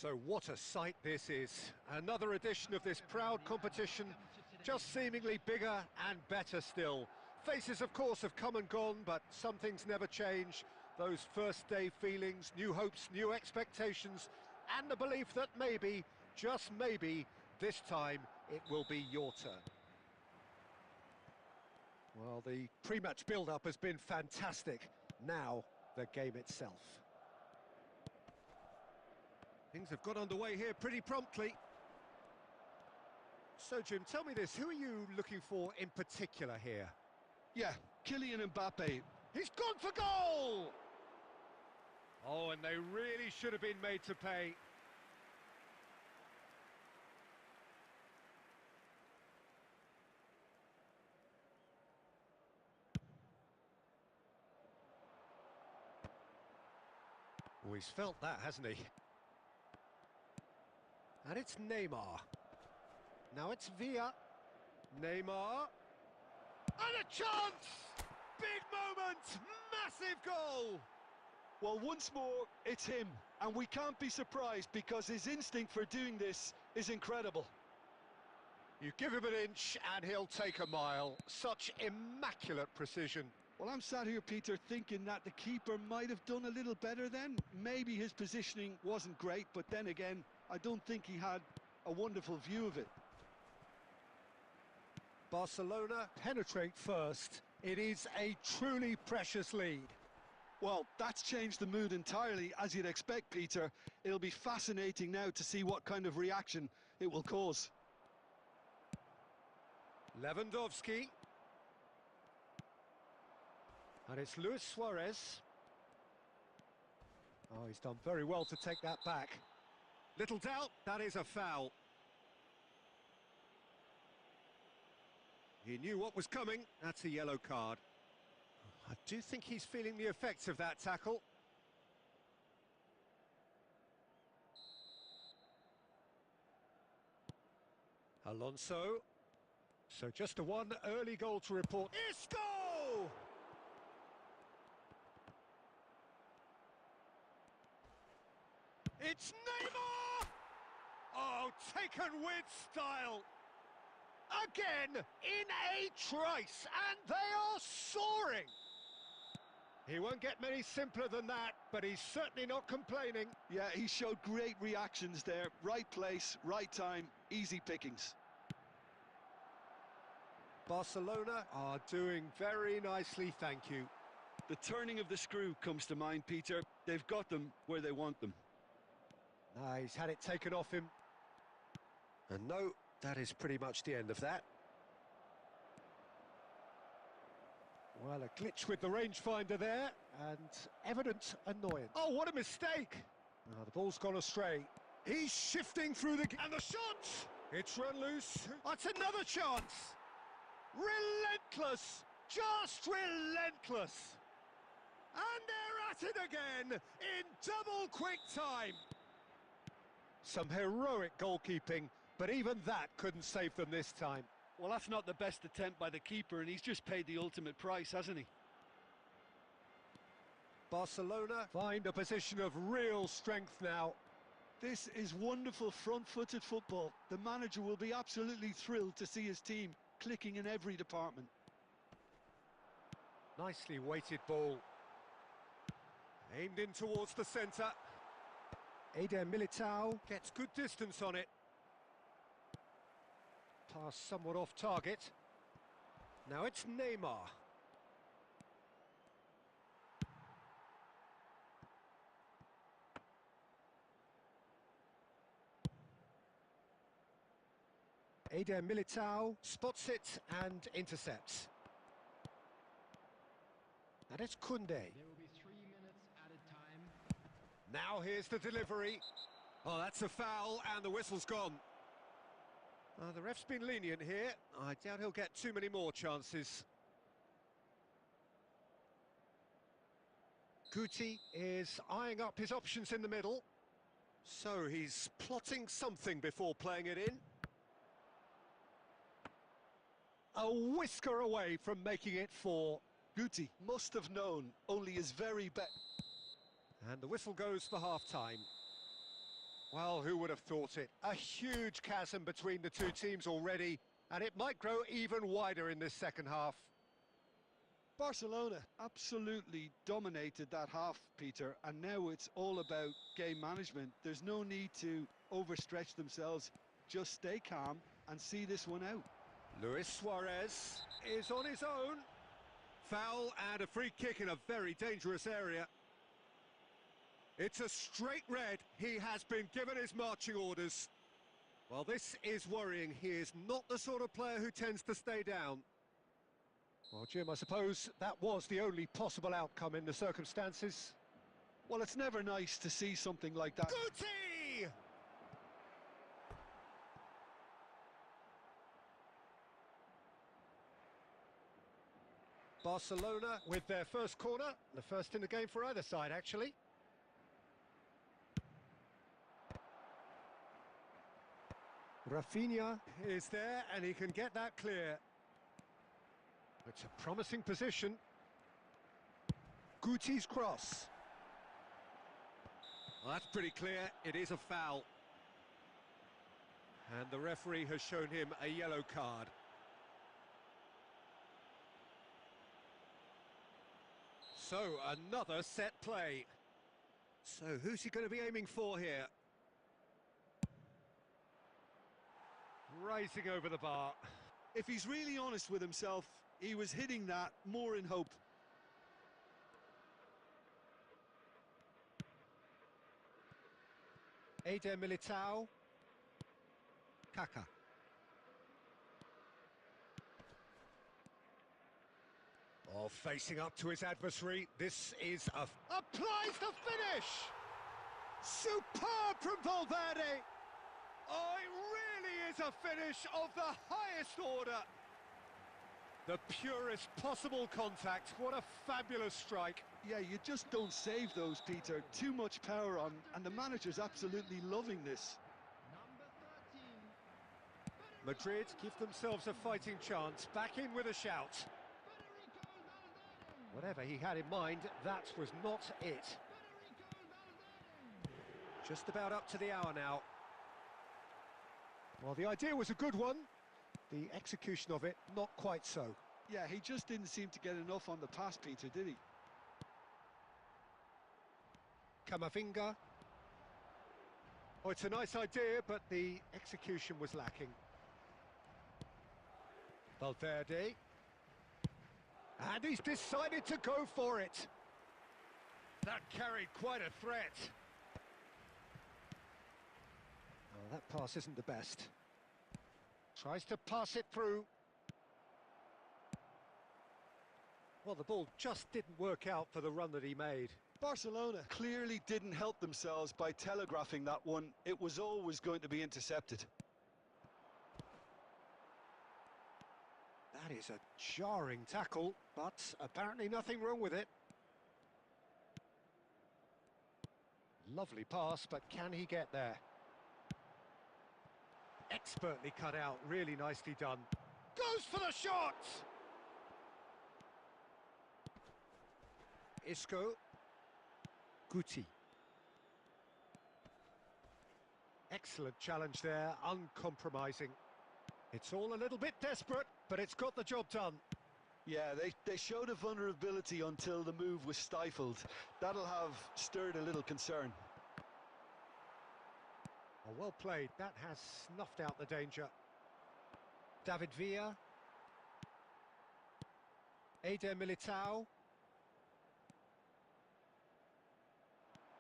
So what a sight this is. Another edition of this proud competition, just seemingly bigger and better still. Faces, of course, have come and gone, but some things never change. Those first-day feelings, new hopes, new expectations, and the belief that maybe, just maybe, this time it will be your turn. Well, the pre-match build-up has been fantastic. Now, the game itself. Things have got underway here pretty promptly. So, Jim, tell me this, who are you looking for in particular here? Yeah, Kylian Mbappe. He's gone for goal! Oh, and they really should have been made to pay. Oh, he's felt that, hasn't he? And it's Neymar. Now it's Villa. Neymar. And a chance! Big moment! Massive goal! Well, once more, it's him. And we can't be surprised because his instinct for doing this is incredible. You give him an inch and he'll take a mile. Such immaculate precision. Well, I'm sat here, Peter, thinking that the keeper might have done a little better then. Maybe his positioning wasn't great, but then again, I don't think he had a wonderful view of it. Barcelona penetrate first. It is a truly precious lead. Well, that's changed the mood entirely, as you'd expect, Peter. It'll be fascinating now to see what kind of reaction it will cause. Lewandowski. And it's Luis Suarez. Oh, he's done very well to take that back. Little doubt, that is a foul. He knew what was coming. That's a yellow card. I do think he's feeling the effects of that tackle. Alonso. So just a one early goal to report. Isco! It's Neymar! Oh, taken with style. Again, in a trice, and they are soaring. He won't get many simpler than that, but he's certainly not complaining. Yeah, he showed great reactions there. Right place, right time, easy pickings. Barcelona are doing very nicely, thank you. The turning of the screw comes to mind, Peter. They've got them where they want them. He's had it taken off him. And no, that is pretty much the end of that. Well, a glitch with the rangefinder there, and evident annoyance. Oh, what a mistake! Oh, the ball's gone astray. He's shifting through the... And the shot! It's run loose. That's another chance! Relentless! Just relentless! And they're at it again, in double quick time! Some heroic goalkeeping, but even that couldn't save them this time. Well, that's not the best attempt by the keeper, and he's just paid the ultimate price, hasn't he? Barcelona find a position of real strength now. This is wonderful front-footed football. The manager will be absolutely thrilled to see his team clicking in every department. Nicely weighted ball. Aimed in towards the centre. Eder Militao gets good distance on it. Pass somewhat off target. Now it's Neymar. Eder Militao spots it and intercepts. And it's Koundé. There will be 3 minutes added time. Now here's the delivery. Oh, that's a foul, and the whistle's gone. The ref's been lenient here. I doubt he'll get too many more chances. Guti is eyeing up his options in the middle. So he's plotting something before playing it in. A whisker away from making it 4. Guti must have known only his very best. And the whistle goes for half-time. Well, who would have thought it? A huge chasm between the two teams already, and it might grow even wider in this second half. Barcelona absolutely dominated that half, Peter, and now it's all about game management. There's no need to overstretch themselves. Just stay calm and see this one out. Luis Suarez is on his own. Foul and a free kick in a very dangerous area. It's a straight red. He has been given his marching orders. Well, this is worrying. He is not the sort of player who tends to stay down. Well, Jim, I suppose that was the only possible outcome in the circumstances. Well, it's never nice to see something like that. Guti! Barcelona with their first corner. The first in the game for either side, actually. Rafinha is there, and he can get that clear. It's a promising position. Guti's cross. Well, that's pretty clear. It is a foul. And the referee has shown him a yellow card. So, another set play. So, who's he going to be aiming for here? Rising over the bar. If he's really honest with himself, he was hitting that more in hope. Eder Militao. Kaka. Oh, facing up to his adversary. This is applies the finish! Superb from Valverde! Oh, it really is a finish of the highest order. The purest possible contact. What a fabulous strike. Yeah, you just don't save those, Peter. Too much power on, and the manager's absolutely loving this. Madrid give themselves a fighting chance. Back in with a shout. Whatever he had in mind, that was not it. Just about up to the hour now. Well, the idea was a good one. The execution of it, not quite so. Yeah, he just didn't seem to get enough on the pass, Peter, did he? Camavinga. Oh, it's a nice idea, but the execution was lacking. Valverde. And he's decided to go for it. That carried quite a threat. Oh, that pass isn't the best. Tries to pass it through. Well, the ball just didn't work out for the run that he made. Barcelona clearly didn't help themselves by telegraphing that one. It was always going to be intercepted. That is a jarring tackle, but apparently nothing wrong with it. Lovely pass, but can he get there? Expertly cut out, really nicely done. Goes for the shot! Isco. Guti. Excellent challenge there, uncompromising. It's all a little bit desperate, but it's got the job done. Yeah, they showed a vulnerability until the move was stifled. That'll have stirred a little concern. Oh, well played. That has snuffed out the danger. David Villa. Eder Militao.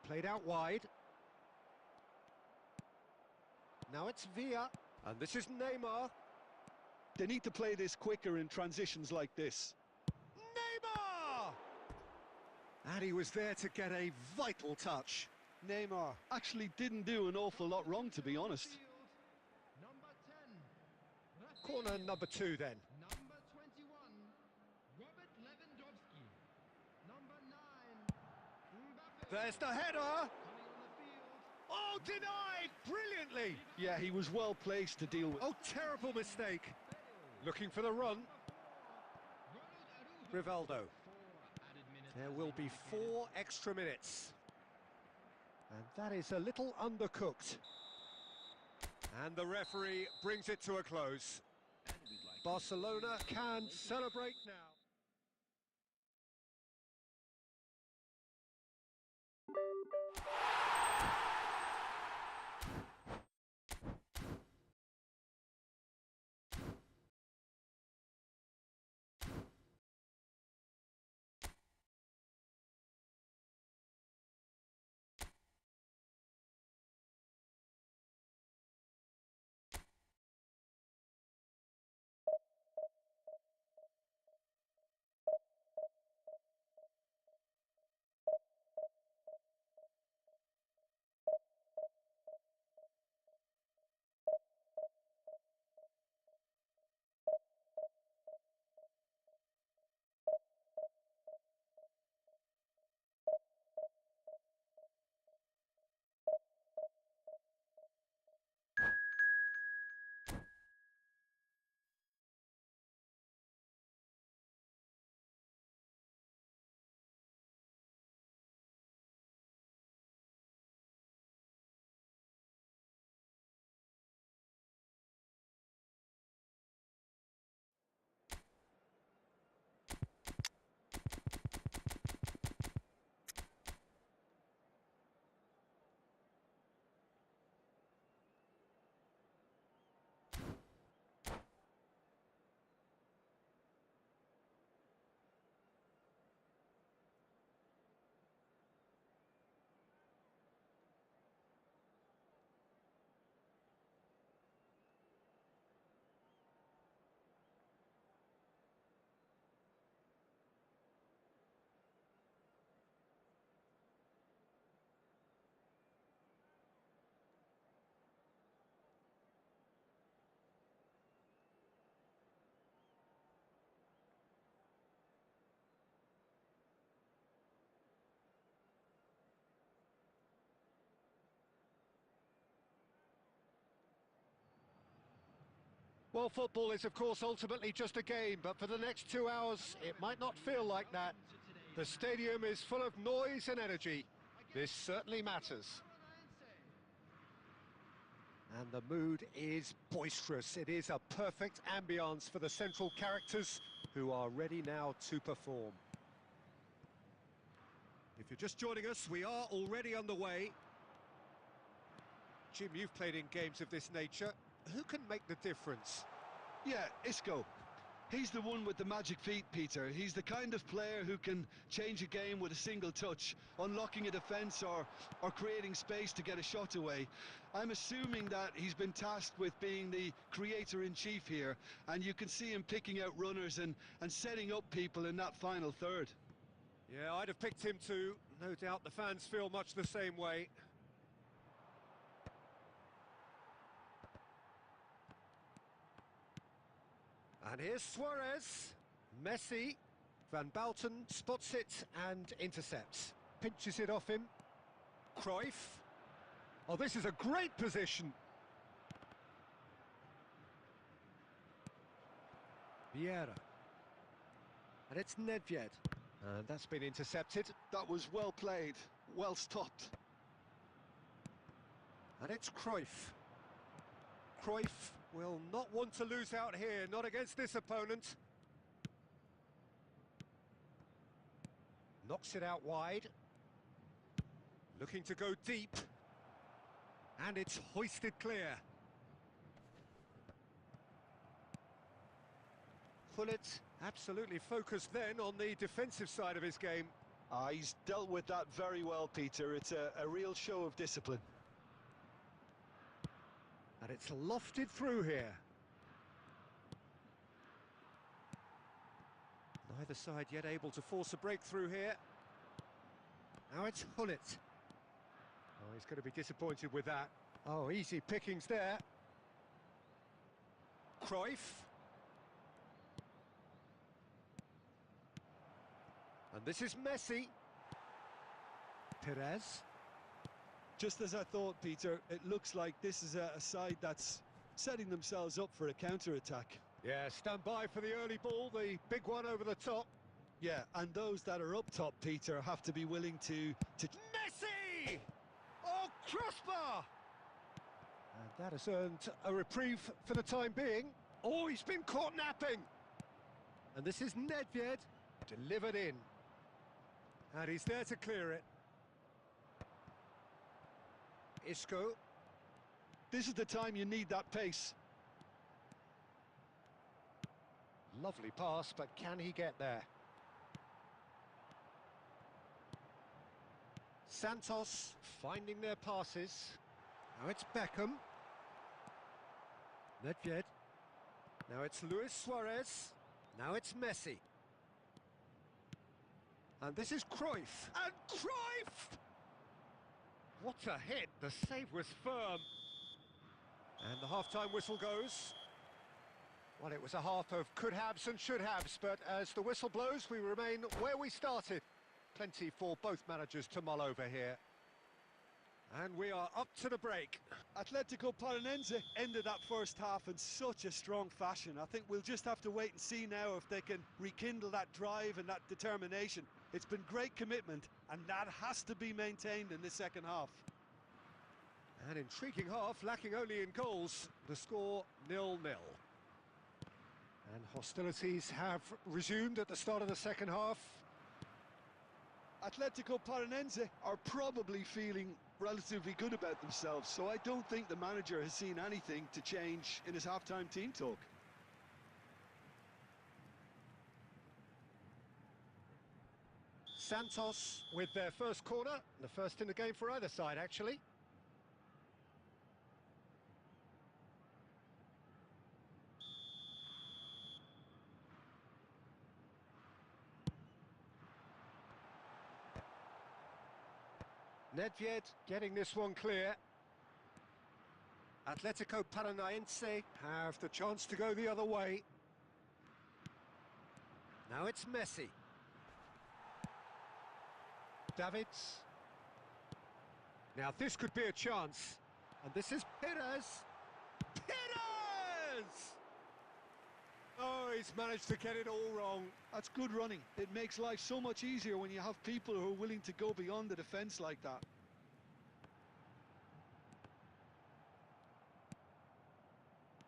Played out wide. Now it's Villa. And this is Neymar. They need to play this quicker in transitions like this. Neymar! And he was there to get a vital touch. Neymar actually didn't do an awful lot wrong, to be honest. Corner number 2 then. Number 21, Robert Lewandowski. Number 9, Mbappe. There's the header. Coming on the field. Oh, denied brilliantly. Yeah, he was well placed to deal with. Oh, terrible mistake. Looking for the run. Rivaldo. There will be 4 extra minutes. And that is a little undercooked. And the referee brings it to a close. Barcelona can celebrate now. Well, football is, of course, ultimately just a game, but for the next 2 hours, it might not feel like that. The stadium is full of noise and energy. This certainly matters. And the mood is boisterous. It is a perfect ambience for the central characters who are ready now to perform. If you're just joining us, we are already underway. Jim, you've played in games of this nature. Who can make the difference? Yeah, Isco. He's the one with the magic feet, Peter. He's the kind of player who can change a game with a single touch, unlocking a defence or creating space to get a shot away. I'm assuming that he's been tasked with being the creator-in-chief here, and you can see him picking out runners and setting up people in that final third. Yeah, I'd have picked him too. No doubt the fans feel much the same way. And here's Suarez, Messi, Van Bauten spots it and intercepts. Pinches it off him. Cruyff. Oh, this is a great position. Vieira. And it's Nedved. And that's been intercepted. That was well played, well stopped. And it's Cruyff. Cruyff will not want to lose out here, not against this opponent. Knocks it out wide. Looking to go deep. And it's hoisted clear. Pullet absolutely focused then on the defensive side of his game. He's dealt with that very well, Peter. It's a real show of discipline. And it's lofted through here. Neither side yet able to force a breakthrough here. Now it's Hullet. Oh, he's going to be disappointed with that. Oh, easy pickings there. Cruyff. And this is Messi. Perez. Just as I thought, Peter, it looks like this is a side that's setting themselves up for a counter-attack. Yeah, stand by for the early ball, the big one over the top. Yeah, and those that are up top, Peter, have to be willing to... Messi! Oh, crossbar! And that has earned a reprieve for the time being. Oh, he's been caught napping! And this is Nedved, delivered in. And he's there to clear it. Isco. This is the time you need that pace. Lovely pass, but can he get there? Santos finding their passes. Now it's Beckham. Nedved. Now it's Luis Suarez. Now it's Messi. And this is Cruyff. And Cruyff! What a hit! The save was firm. And the half-time whistle goes. Well, it was a half of could-haves and should-haves, but as the whistle blows, we remain where we started. Plenty for both managers to mull over here. And we are up to the break. Atletico Paranaense ended that first half in such a strong fashion. I think we'll just have to wait and see now if they can rekindle that drive and that determination. It's been great commitment, and that has to be maintained in the second half. An intriguing half, lacking only in goals. The score 0-0. And hostilities have resumed at the start of the second half. Atletico Paranaense are probably feeling relatively good about themselves, so I don't think the manager has seen anything to change in his half-time team talk. Santos with their first corner, the first in the game for either side, actually. Nedved getting this one clear. Atletico Paranaense have the chance to go the other way. Now it's Messi. Davids. Now this could be a chance. And this is Perez. Perez! Oh, he's managed to get it all wrong. That's good running. It makes life so much easier when you have people who are willing to go beyond the defence like that.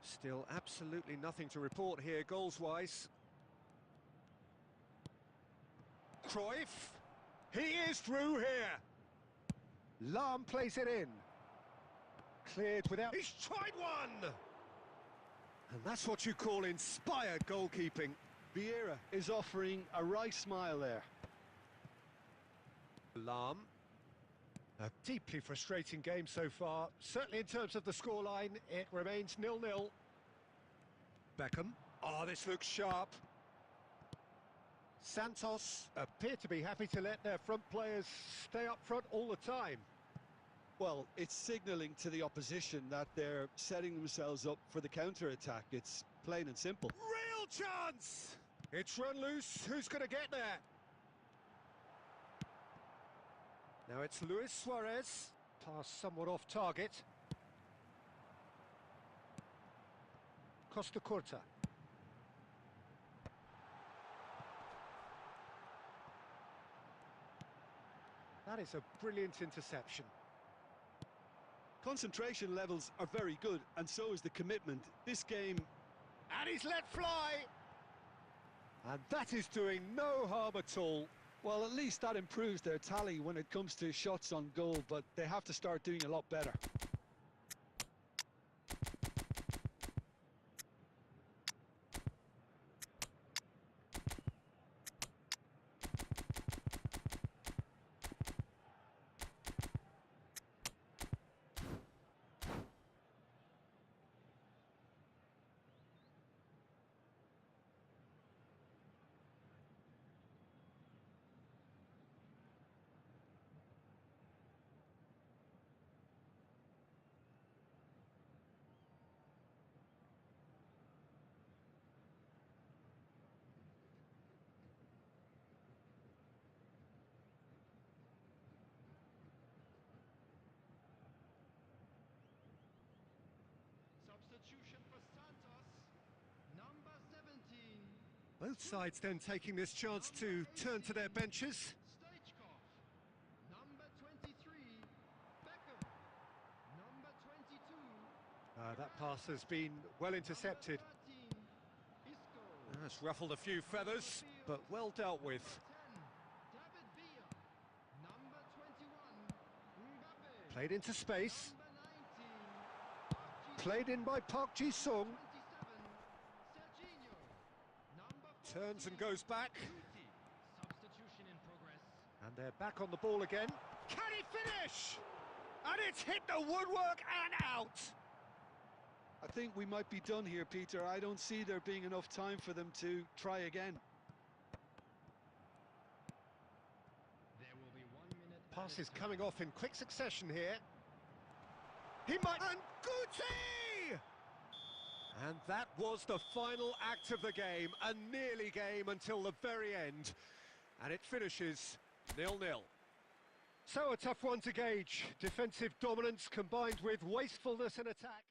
Still absolutely nothing to report here, goals-wise. Cruyff. He is through here. Lahm plays it in. Cleared without... He's tried one! And that's what you call inspired goalkeeping. Vieira is offering a wry smile there. Lahm. A deeply frustrating game so far. Certainly in terms of the scoreline, it remains 0-0. Beckham. Oh, this looks sharp. Santos appear to be happy to let their front players stay up front all the time. Well, it's signalling to the opposition that they're setting themselves up for the counter-attack. It's plain and simple. Real chance! It's run loose. Who's going to get there? Now it's Luis Suarez. Pass somewhat off target. Costa Curta. That is a brilliant interception. Concentration levels are very good, and so is the commitment. This game... And he's let fly! And that is doing no harm at all. Well, at least that improves their tally when it comes to shots on goal, but they have to start doing a lot better. Substitution for Santos. Number 17. Both sides then taking this chance to turn to their benches. Stoichkov. Number 23. Beckham. Number 22. That pass has been well intercepted. Number 13. Isco. That's ruffled a few feathers, but well dealt with. Number 10. David Villa. Number 21. Mbappe. Played into space. Number 19. Played in by Park Ji-sung. 27. Serginho. Number 14. Turns and goes back. Guti. Substitution in progress. And they're back on the ball again. Can he finish? And it's hit the woodwork and out. I think we might be done here, Peter. I don't see there being enough time for them to try again. There will be 1 minute. Passes coming off in quick succession here. He might... And Guti! And that was the final act of the game. A nearly game until the very end. And it finishes 0-0. So a tough one to gauge. Defensive dominance combined with wastefulness in attack.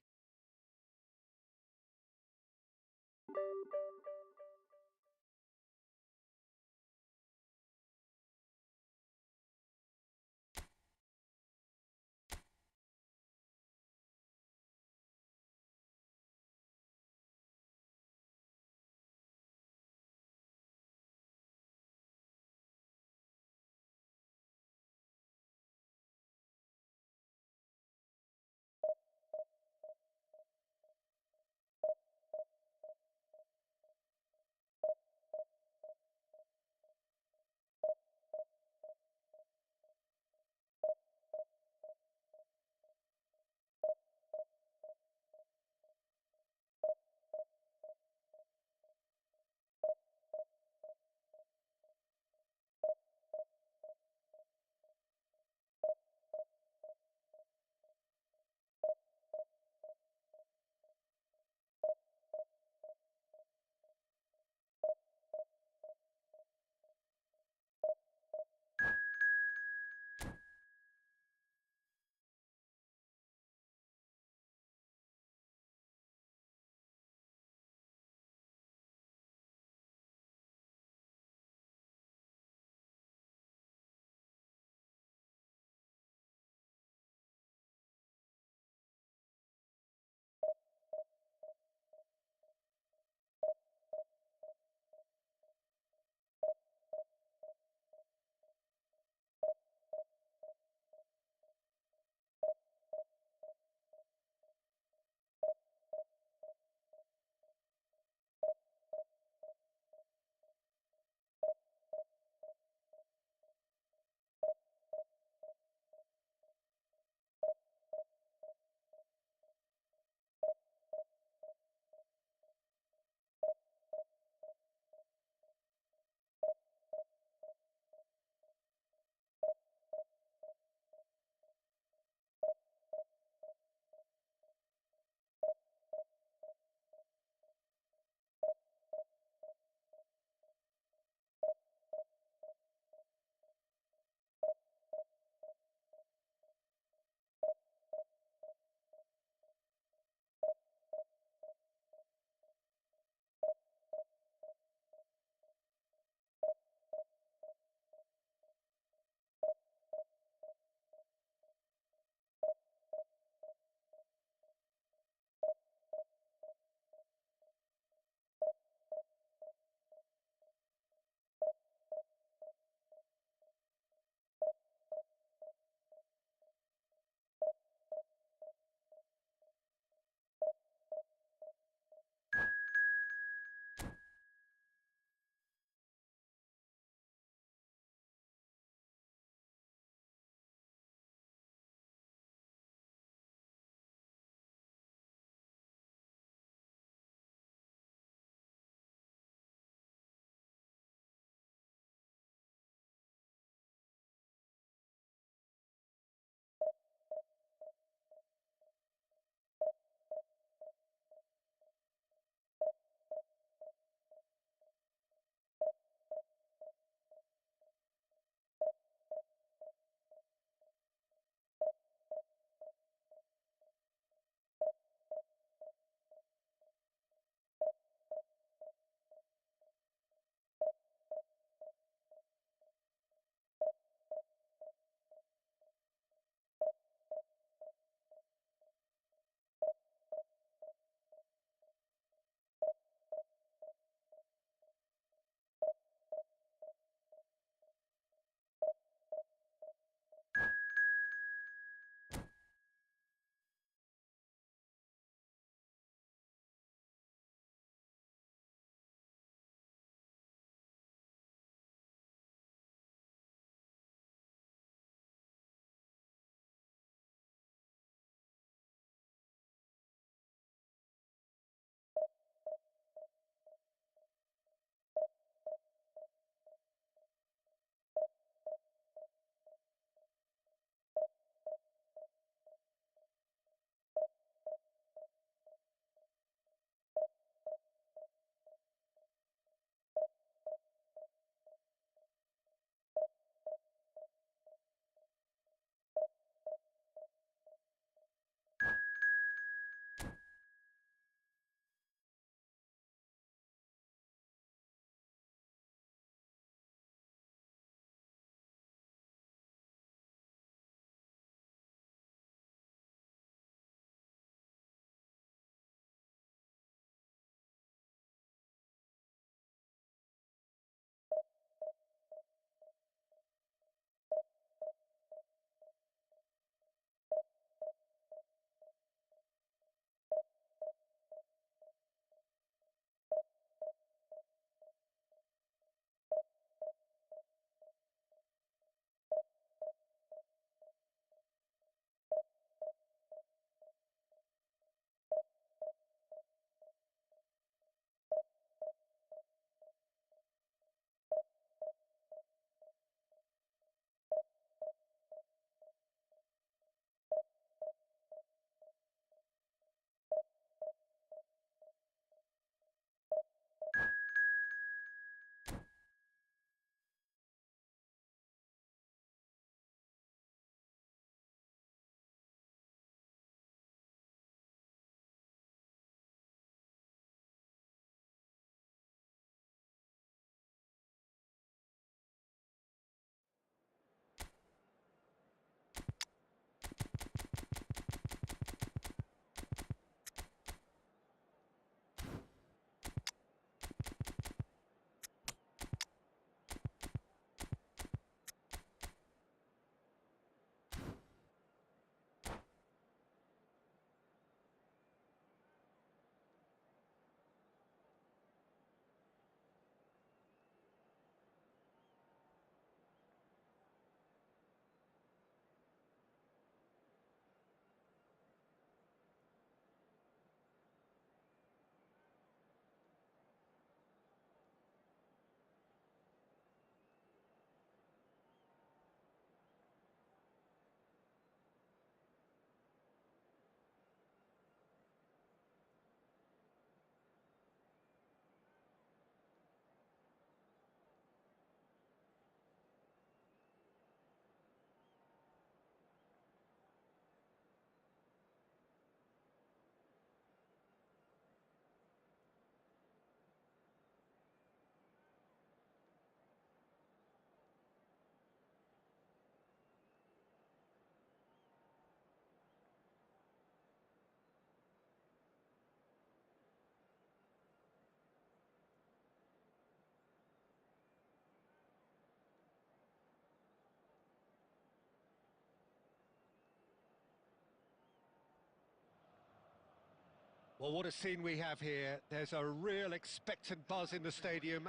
Well, what a scene we have here. There's a real expectant buzz in the stadium,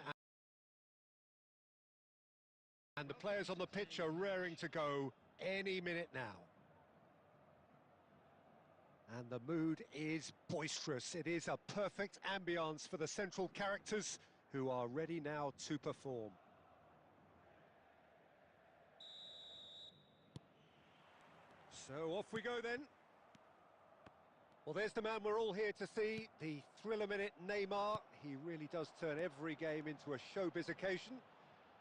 and the players on the pitch are raring to go any minute now. And the mood is boisterous. It is a perfect ambience for the central characters who are ready now to perform. So off we go then. Well, there's the man we're all here to see, the thriller-minute Neymar. He really does turn every game into a showbiz occasion.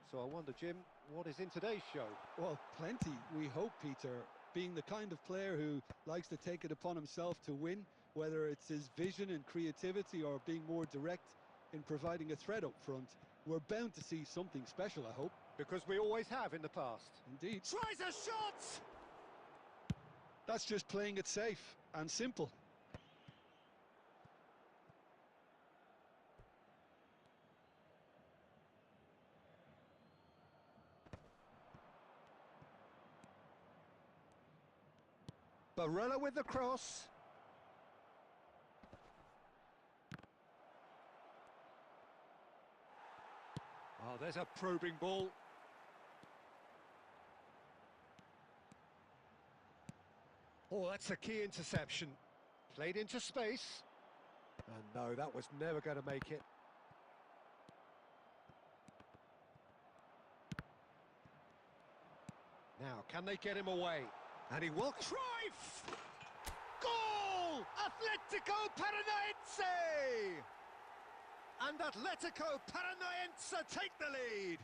So I wonder, Jim, what is in today's show? Well, plenty, we hope, Peter. Being the kind of player who likes to take it upon himself to win, whether it's his vision and creativity or being more direct in providing a threat up front, we're bound to see something special, I hope. Because we always have in the past. Indeed. Tries a shot! That's just playing it safe and simple. Barella with the cross. Oh, there's a probing ball. Oh, that's a key interception. Played into space. And no, that was never going to make it. Now, can they get him away? And he will. Cruyff! Goal! Atletico Paranaense! And Atletico Paranaense take the lead.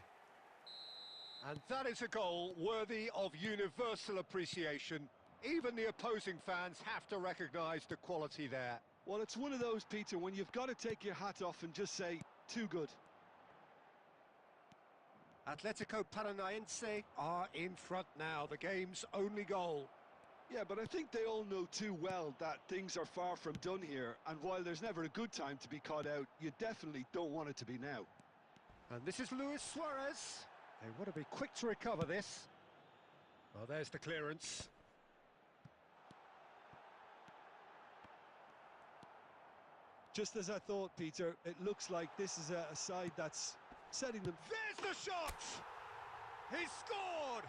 And that is a goal worthy of universal appreciation. Even the opposing fans have to recognise the quality there. Well, it's one of those, Peter, when you've got to take your hat off and just say, too good. Atletico Paranaense are in front now, the game's only goal. Yeah, but I think they all know too well that things are far from done here, and while there's never a good time to be caught out, you definitely don't want it to be now. And this is Luis Suarez. They want to be quick to recover this. Well, there's the clearance. Just as I thought, Peter, it looks like this is a side that's setting them... There's the shot! He scored!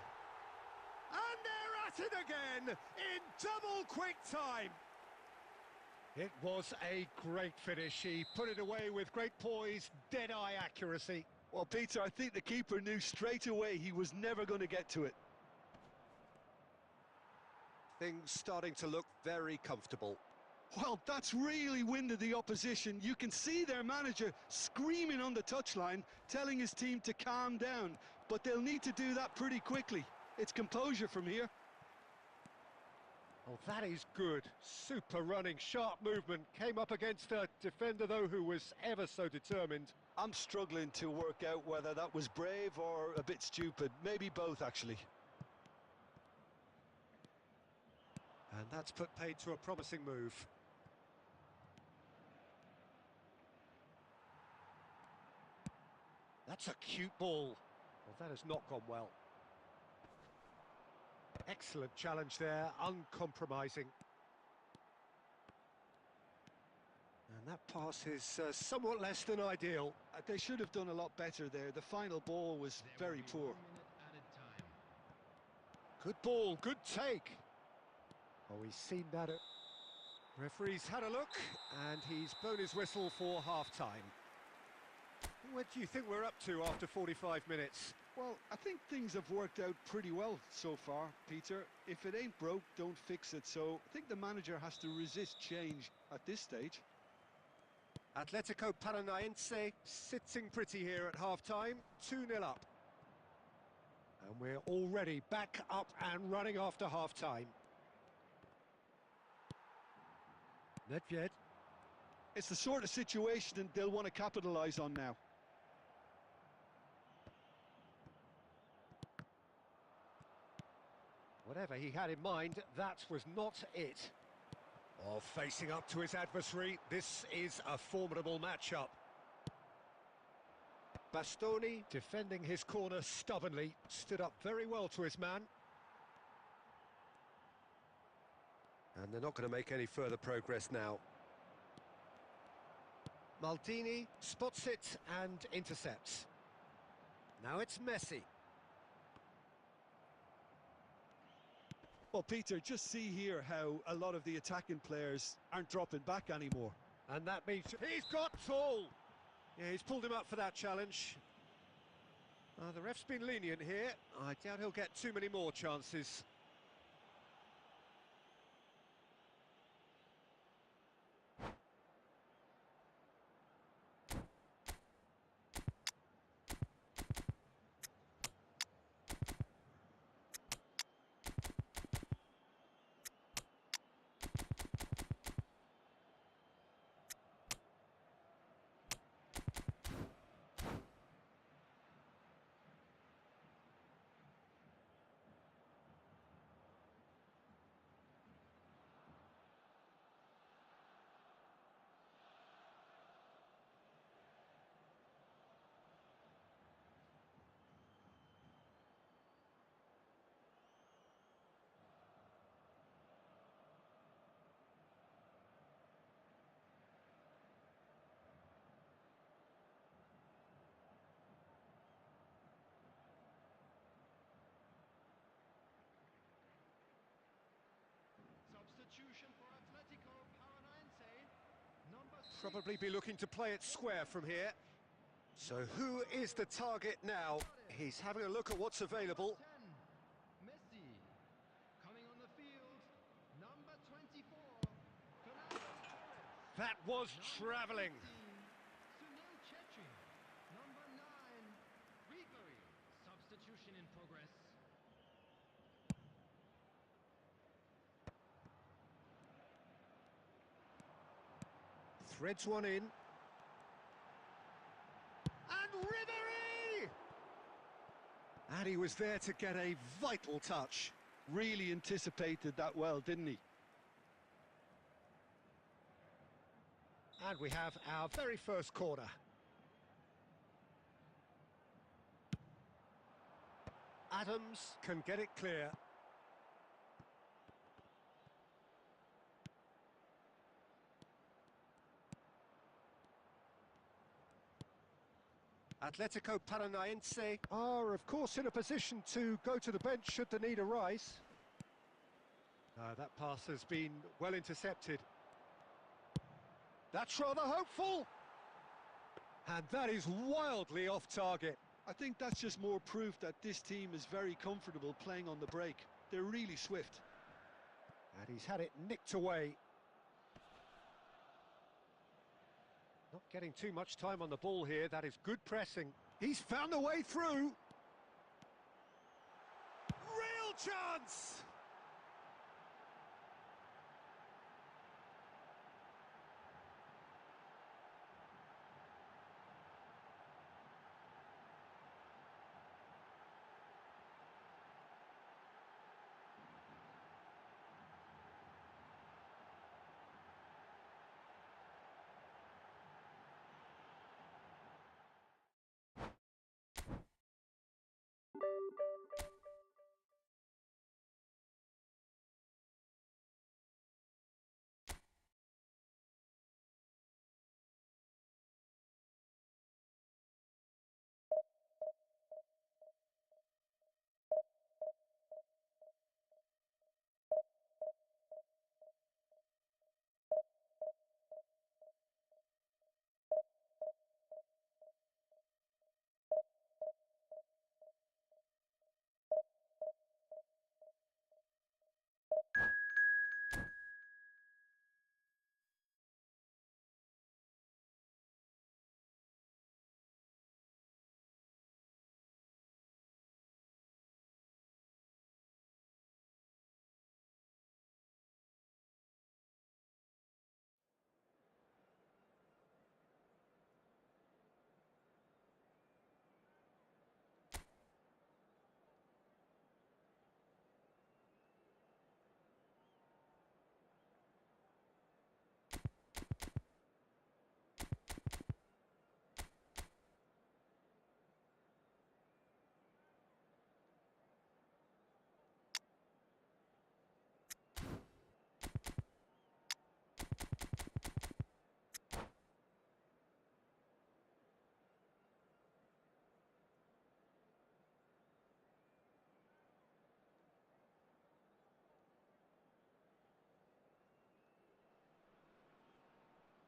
And they're at it again in double quick time. It was a great finish. He put it away with great poise, dead-eye accuracy. Well, Peter, I think the keeper knew straight away he was never going to get to it. Things starting to look very comfortable. Well, that's really winded the opposition. You can see their manager screaming on the touchline, telling his team to calm down. But they'll need to do that pretty quickly. It's composure from here. Oh, that is good. Super running, sharp movement. Came up against a defender, though, who was ever so determined. I'm struggling to work out whether that was brave or a bit stupid. Maybe both, actually. And that's put paid to a promising move. That's a cute ball. Well, that has not gone well. Excellent challenge there, uncompromising. And that pass is somewhat less than ideal. They should have done a lot better there. The final ball was very poor. Good ball, good take. Oh, we've seen that. Referee's had a look, and he's blown his whistle for half-time. What do you think we're up to after 45 minutes? Well, I think things have worked out pretty well so far, Peter. If it ain't broke, don't fix it. So I think the manager has to resist change at this stage. Atletico Paranaense sitting pretty here at half-time, 2-0 up. And we're already back up and running after half-time. Nedved. It's the sort of situation they'll want to capitalise on now. Whatever he had in mind, that was not it. Oh, facing up to his adversary, this is a formidable matchup. Bastoni, defending his corner stubbornly, stood up very well to his man. And they're not going to make any further progress now. Maldini spots it and intercepts. Now it's Messi. Well, Peter, just see here how a lot of the attacking players aren't dropping back anymore. And that means he's got tall. Yeah, he's pulled him up for that challenge. The ref's been lenient here. I doubt he'll get too many more chances. Substitution for Atletico Paranaense. Number 6. Probably be looking to play it square from here. So who is the target now? He's having a look at what's available. 10. Messi. Coming on the field. Number 24. Fernando Torres. That was travelling. Sunil Chetri. Number 9. Ribery. Substitution in progress. Threads one in. And Ribery! And he was there to get a vital touch. Really anticipated that well, didn't he? And we have our very first corner. Adams can get it clear. Atletico Paranaense are, of course, in a position to go to the bench should the need arise. That pass has been well intercepted. That's rather hopeful. And that is wildly off target. I think that's just more proof that this team is very comfortable playing on the break. They're really swift. And he's had it nicked away. Not getting too much time on the ball here. That is good pressing. He's found a way through. Real chance!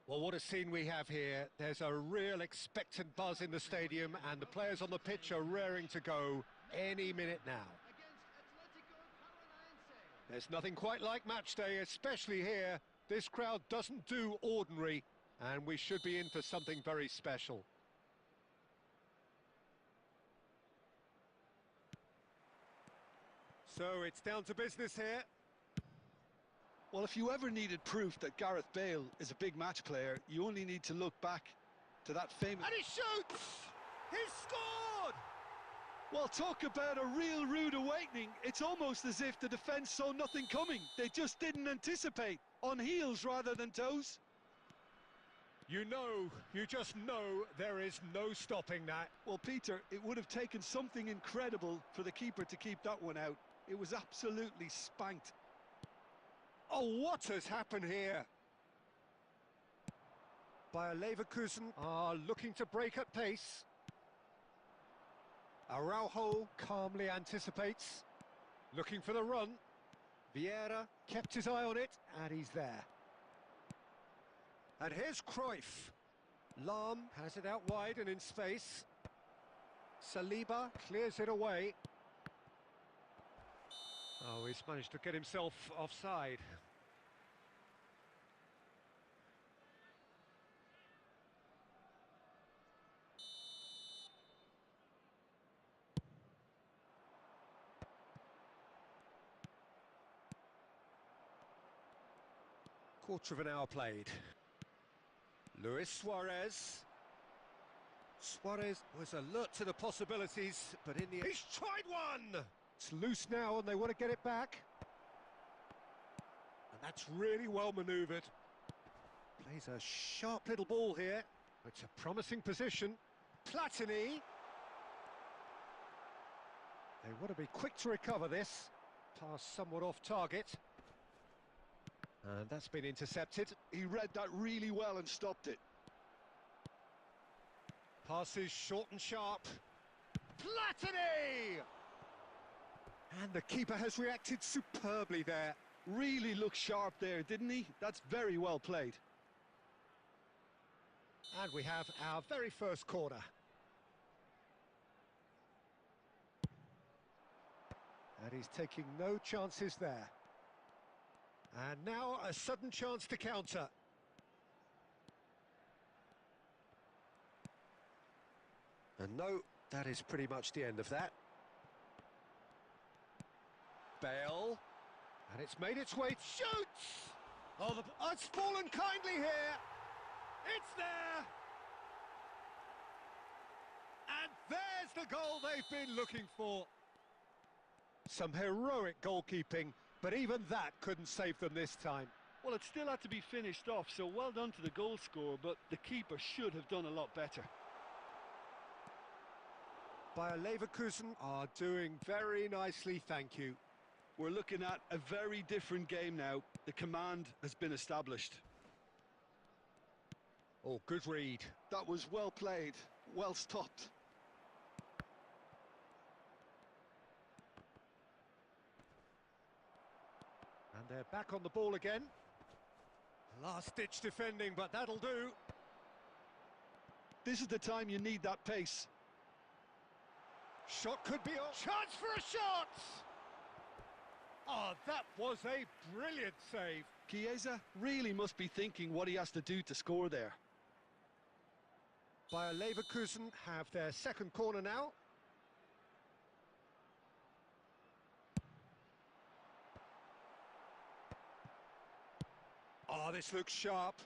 Well, what a scene we have here. There's a real expectant buzz in the stadium, and the players on the pitch are raring to go any minute now. There's nothing quite like match day, especially here. This crowd doesn't do ordinary, and we should be in for something very special. So it's down to business here. Well, if you ever needed proof that Gareth Bale is a big match player, you only need to look back to that famous... And he shoots! He's scored! Well, talk about a real rude awakening. It's almost as if the defence saw nothing coming. They just didn't anticipate. On heels rather than toes. You just know there is no stopping that. Well, Peter, it would have taken something incredible for the keeper to keep that one out. It was absolutely spanked. Oh, what has happened here? Bayer Leverkusen are looking to break at pace. Araujo calmly anticipates, looking for the run. Vieira kept his eye on it, and he's there. And here's Cruyff. Lahm has it out wide and in space. Saliba clears it away. Oh, he's managed to get himself offside. Quarter of an hour played. Luis Suarez. Suarez was alert to the possibilities, but in the... He's tried one! It's loose now and they want to get it back. And that's really well manoeuvred. Plays a sharp little ball here. It's a promising position. Platini. They want to be quick to recover this. Pass somewhat off target. And that's been intercepted. He read that really well and stopped it. Passes short and sharp. Platini! And the keeper has reacted superbly there. Really looked sharp there, didn't he? That's very well played. And we have our very first corner. And he's taking no chances there. And now a sudden chance to counter. And no, that is pretty much the end of that. Bale. And it's made its way. Shoots! Oh, it's fallen kindly here. It's there. And there's the goal they've been looking for. Some heroic goalkeeping, but even that couldn't save them this time. Well, it still had to be finished off, so well done to the goal scorer, but the keeper should have done a lot better. Bayer Leverkusen are doing very nicely, thank you. We're looking at a very different game now. The command has been established. Oh, good read. That was well played, well stopped. And they're back on the ball again. Last-ditch defending, but that'll do. This is the time you need that pace. Shot could be on. Chance for a shot! Oh, that was a brilliant save. Chiesa really must be thinking what he has to do to score there. Bayer Leverkusen have their second corner now. Oh, this looks sharp.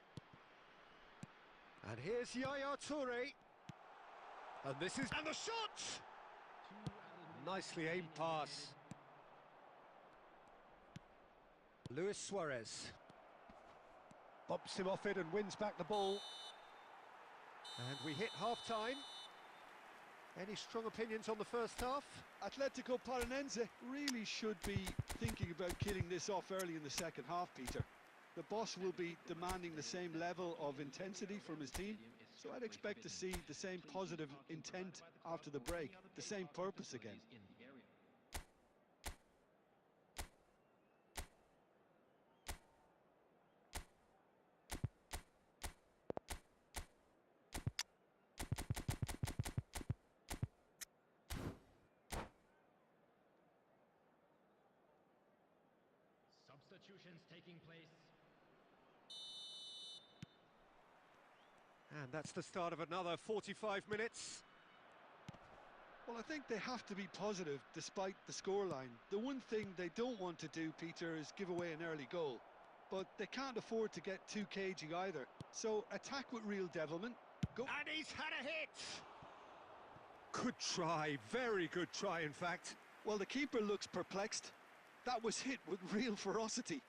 And here's Yaya Toure. And this is... And the shot! Nicely aimed pass. Luis Suarez. Bumps him off it and wins back the ball. And we hit half-time. Any strong opinions on the first half? Atletico Paranaense really should be thinking about killing this off early in the second half, Peter. The boss will be demanding the same level of intensity from his team, so I'd expect to see the same positive intent after the break, the same purpose again. substitutions taking place. And that's the start of another 45 minutes. Well, I think they have to be positive despite the scoreline. The one thing they don't want to do, Peter, is give away an early goal. But they can't afford to get too cagey either. So attack with real devilment. Go. And he's had a hit! Good try, very good try in fact. Well, the keeper looks perplexed. That was hit with real ferocity.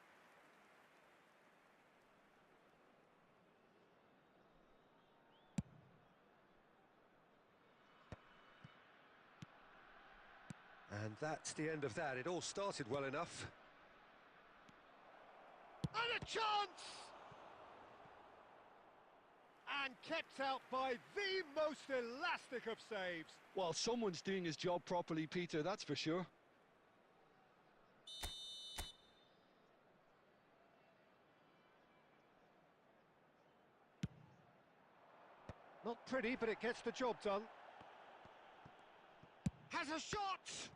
And that's the end of that. It all started well enough. And a chance! And kept out by the most elastic of saves. Well, someone's doing his job properly, Peter, that's for sure. Not pretty, but it gets the job done. Has a shot!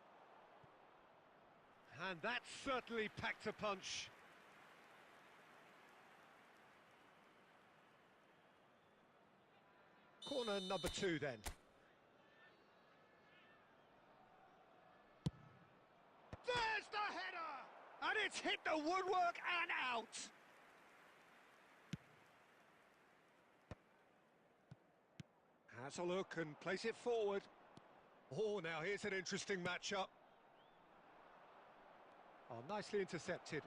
And that certainly packed a punch. Corner number 2 then. There's the header! And it's hit the woodwork and out! Has a look and place it forward. Oh, now here's an interesting matchup. Oh, nicely intercepted.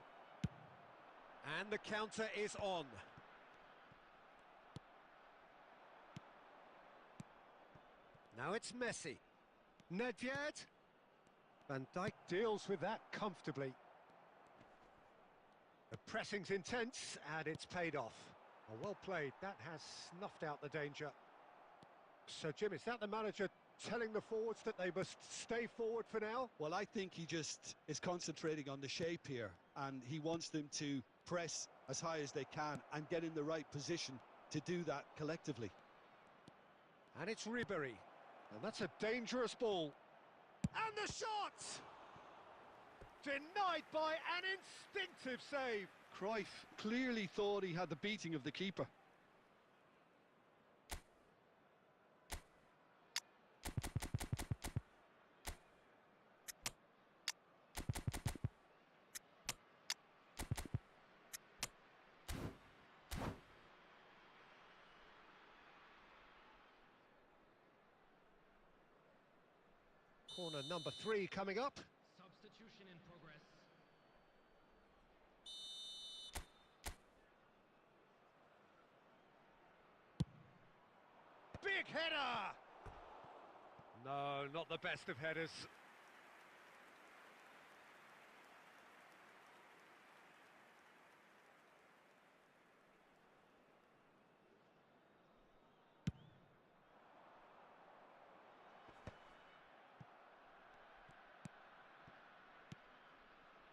And the counter is on. Now it's Messi. Nedved. Van Dijk deals with that comfortably. The pressing's intense and it's paid off. Oh, well played. That has snuffed out the danger. So, Jim, is that the manager telling the forwards that they must stay forward for now? Well, I think he just is concentrating on the shape here, and he wants them to press as high as they can and get in the right position to do that collectively. And it's Ribery. And that's a dangerous ball. And the shot! Denied by an instinctive save. Cruyff clearly thought he had the beating of the keeper. Corner number 3 coming up. Substitution in progress. Big header! No, not the best of headers.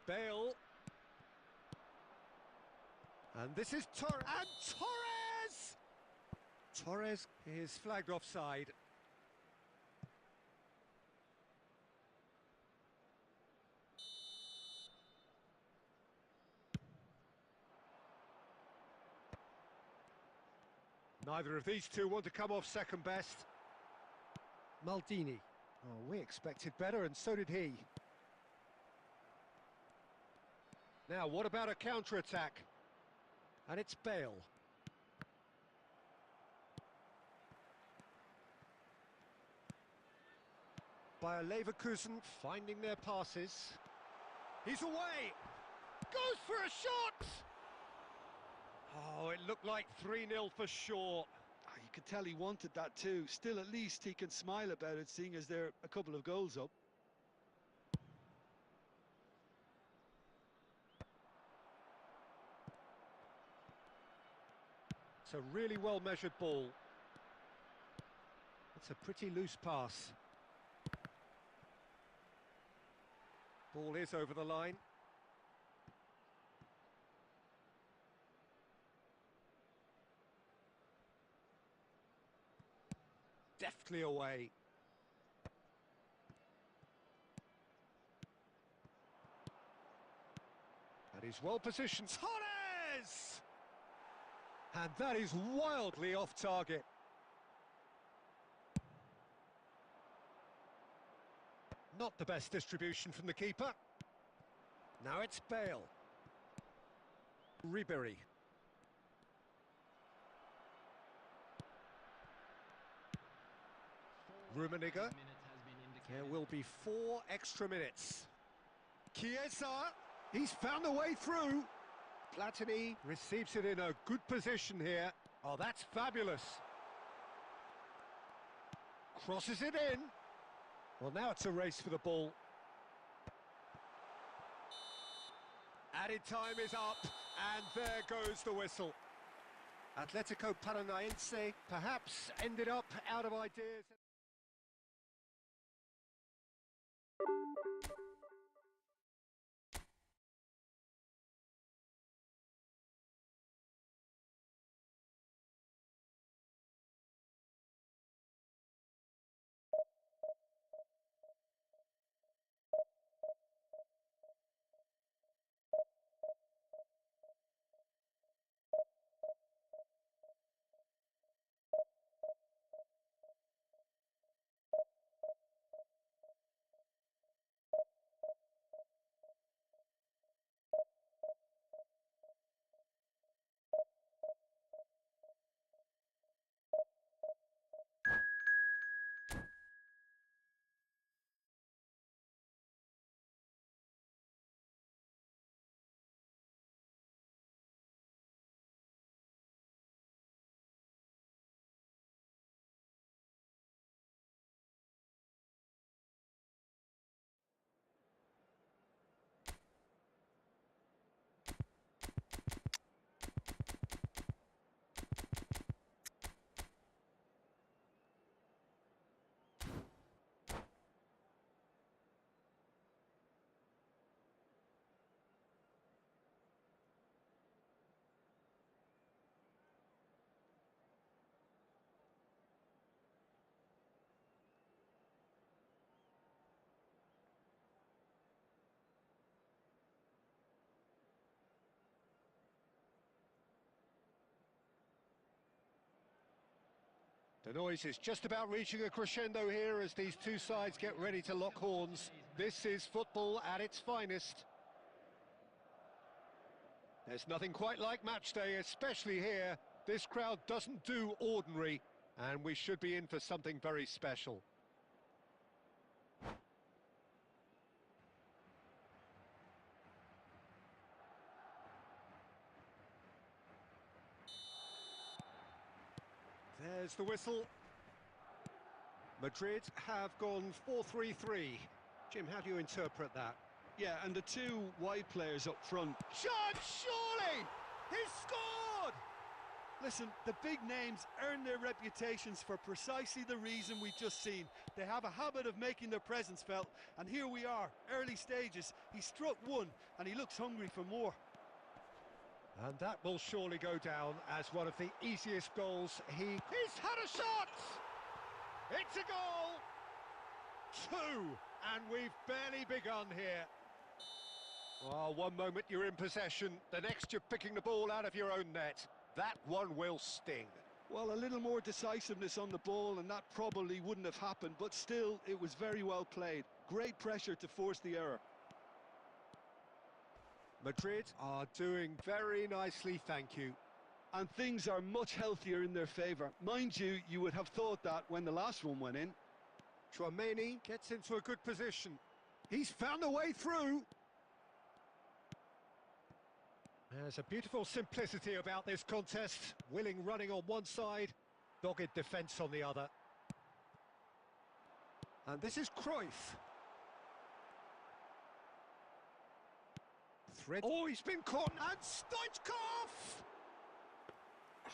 Bale. And this is Torres. And Torres! Torres is flagged offside. Neither of these two want to come off second best. Maldini. Oh, we expected better, and so did he. Now, what about a counter-attack? And it's Bale. Bayer Leverkusen finding their passes. He's away! Goes for a shot! Oh, it looked like 3-0 for sure. You could tell he wanted that too. Still, at least he can smile about it, seeing as they're a couple of goals up. It's a really well-measured ball. It's a pretty loose pass. Ball is over the line. Deftly away. And He's well positioned. Torres! And that is wildly off target. Not the best distribution from the keeper. Now it's Bale. Ribery. Rummenigge. There will be 4 extra minutes. Chiesa, he's found a way through. Platini receives it in a good position here. Oh, that's fabulous. Crosses it in. Well, now it's a race for the ball. Added time is up, and there goes the whistle. Atletico Paranaense perhaps ended up out of ideas. The noise is just about reaching a crescendo here as these two sides get ready to lock horns. This is football at its finest. There's nothing quite like match day, especially here. This crowd doesn't do ordinary, and we should be in for something very special. There's the whistle. Madrid have gone 4-3-3. Jim, how do you interpret that? Yeah, and the two wide players up front. Shot, surely! He's scored! Listen, the big names earn their reputations for precisely the reason we've just seen. They have a habit of making their presence felt, and here we are, early stages. He struck one, and he looks hungry for more. And that will surely go down as one of the easiest goals. He's had a shot! It's a goal! 2, and we've barely begun here. Oh, one moment you're in possession, the next you're picking the ball out of your own net. That one will sting. Well, a little more decisiveness on the ball, and that probably wouldn't have happened, but still, it was very well played. Great pressure to force the error. Madrid are doing very nicely, thank you. And things are much healthier in their favour. Mind you, you would have thought that when the last one went in. Chouameni gets into a good position. He's found a way through. There's a beautiful simplicity about this contest. Willing running on one side, dogged defence on the other. And this is Cruyff. Oh, he's been caught, and Stoichkov!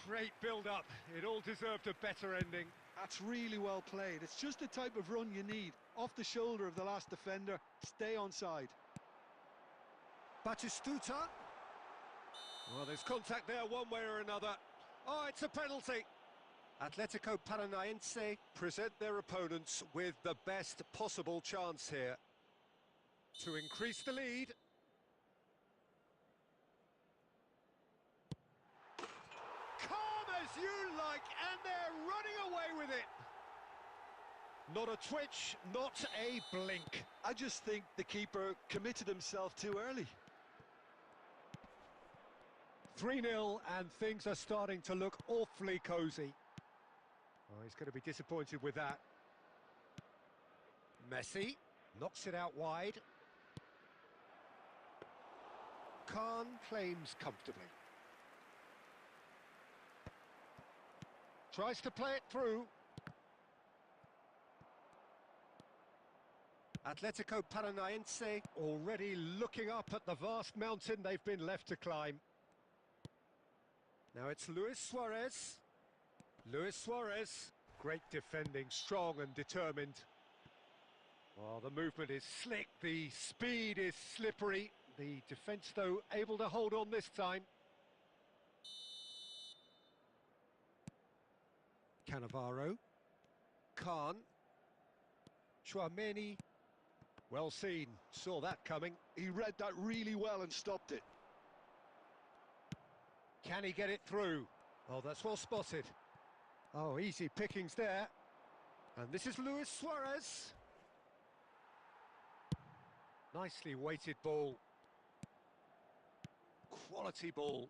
Great build-up. It all deserved a better ending. That's really well played. It's just the type of run you need. Off the shoulder of the last defender, stay onside. Batistuta. Well, there's contact there one way or another. Oh, it's a penalty. Atletico Paranaense present their opponents with the best possible chance here to increase the lead. as you like, and they're running away with it. Not a twitch, not a blink. I just think the keeper committed himself too early. 3-0, and things are starting to look awfully cosy. Oh, he's going to be disappointed with that. Messi knocks it out wide. Khan claims comfortably. Tries to play it through. Atletico Paranaense already looking up at the vast mountain they've been left to climb. Now it's Luis Suarez. Luis Suarez, great defending, strong and determined. Well, the movement is slick, the speed is slippery. The defence, though, able to hold on this time. Cannavaro. Khan. Chouameni. Well seen, saw that coming. He read that really well and stopped it. Can he get it through? Oh, that's well spotted. Oh, easy pickings there. And this is Luis Suarez. Nicely weighted ball. Quality ball.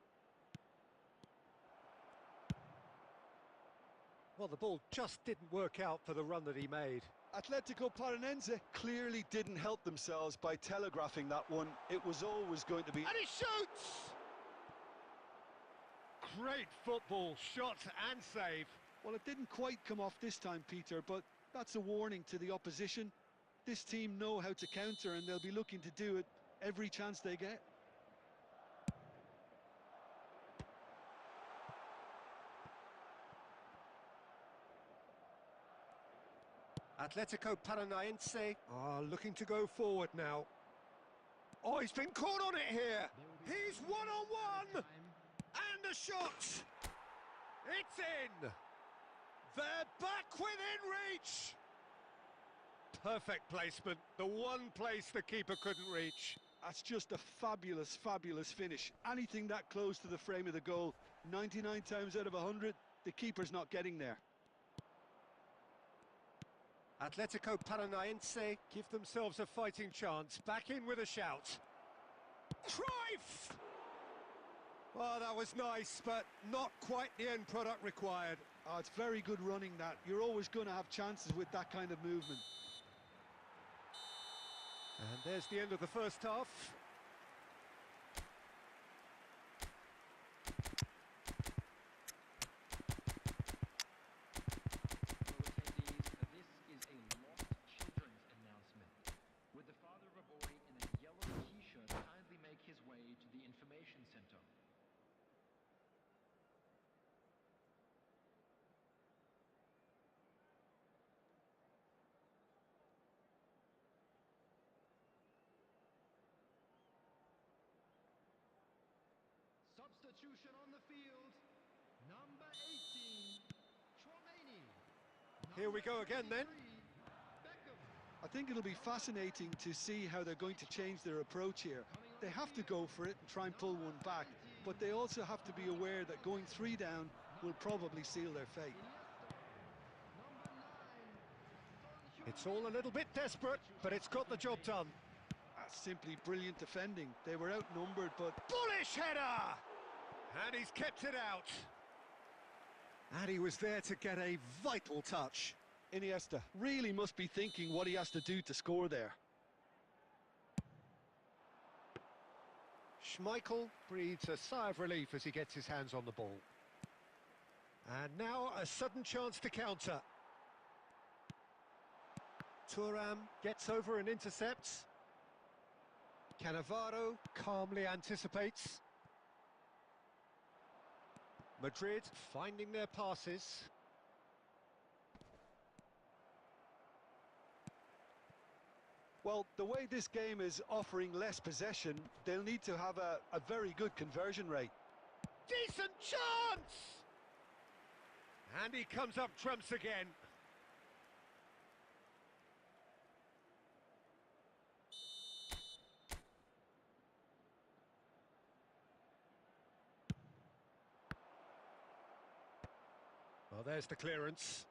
Well, the ball just didn't work out for the run that he made. Atletico Paranaense clearly didn't help themselves by telegraphing that one. It was always going to be... And he shoots! Great football, shot and save. Well, it didn't quite come off this time, Peter, but that's a warning to the opposition. This team know how to counter, and they'll be looking to do it every chance they get. Atletico Paranaense are looking to go forward now. Oh, he's been caught on it here. He's one-on-one. And a shot. It's in. They're back within reach. Perfect placement. The one place the keeper couldn't reach. That's just a fabulous, fabulous finish. Anything that close to the frame of the goal, 99 times out of 100, the keeper's not getting there. Atletico Paranaense give themselves a fighting chance. Back in with a shout. Cruyff! Oh, that was nice, but not quite the end product required. Oh, it's very good running, that. You're always going to have chances with that kind of movement. And there's the end of the first half. Substitution on the field. Number 18, Chouameni. Here we go again then. I think it'll be fascinating to see how they're going to change their approach here. They have to go for it and try and pull one back, but they also have to be aware that going 3 down will probably seal their fate. It's all a little bit desperate, but it's got the job done. That's simply brilliant defending. They were outnumbered, but... Bullish header! And he's kept it out. And he was there to get a vital touch. Iniesta really must be thinking what he has to do to score there. Schmeichel breathes a sigh of relief as he gets his hands on the ball. And now a sudden chance to counter. Thuram gets over and intercepts. Cannavaro calmly anticipates. Madrid finding their passes. Well, the way this game is offering less possession, they'll need to have a very good conversion rate. Decent chance! And he comes up trumps again. Well, there's the clearance.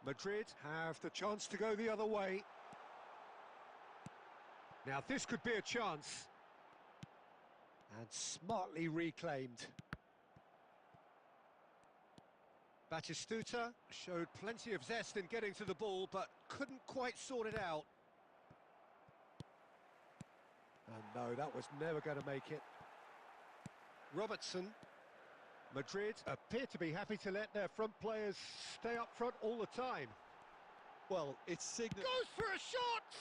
Madrid have the chance to go the other way. Now this could be a chance. And smartly reclaimed. Batistuta showed plenty of zest in getting to the ball, but couldn't quite sort it out. And no, that was never going to make it. Robertson. Madrid appear to be happy to let their front players stay up front all the time. Well, it's signal. Goes for a shot!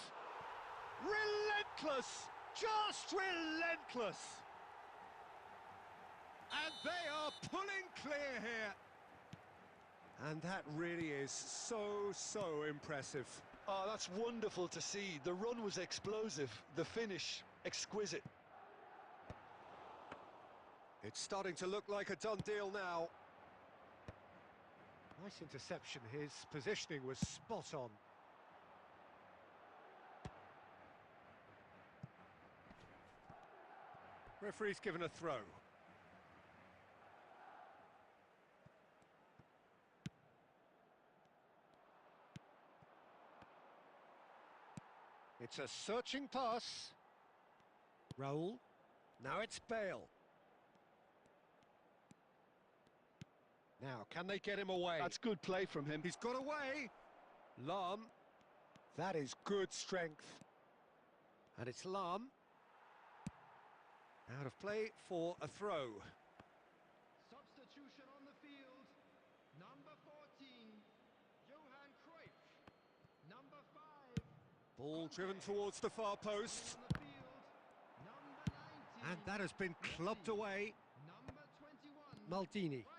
Relentless! Just relentless! And they are pulling clear here. And that really is so impressive. Oh, that's wonderful to see. The run was explosive, the finish exquisite. It's starting to look like a done deal now. Nice interception. His positioning was spot on. Referee's given a throw. It's a searching pass. Raul. Now it's Bale. Now, can they get him away? That's good play from him. He's got away. Lam. That is good strength. And it's Lam. Out of play for a throw. Substitution on the field. Number 14, Johan Cruyff. Number 5. Ball driven towards the far post. On the field. Number 19. And that has been clubbed away. Number 21. Maldini Rijkaard.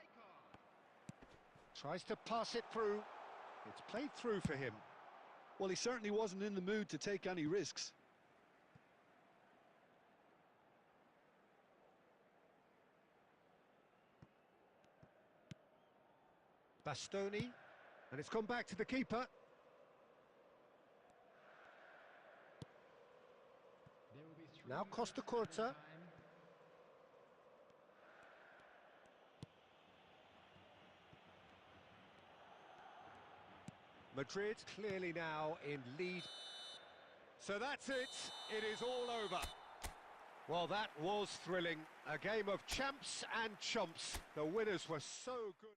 tries to pass it through. It's played through for him. Well, he certainly wasn't in the mood to take any risks. Bastoni. And it's gone back to the keeper. There will be 3 Now minutes Costa added Curta. time. Madrid clearly now in lead. So that's it. It is all over. Well, that was thrilling. A game of champs and chumps. The winners were so good.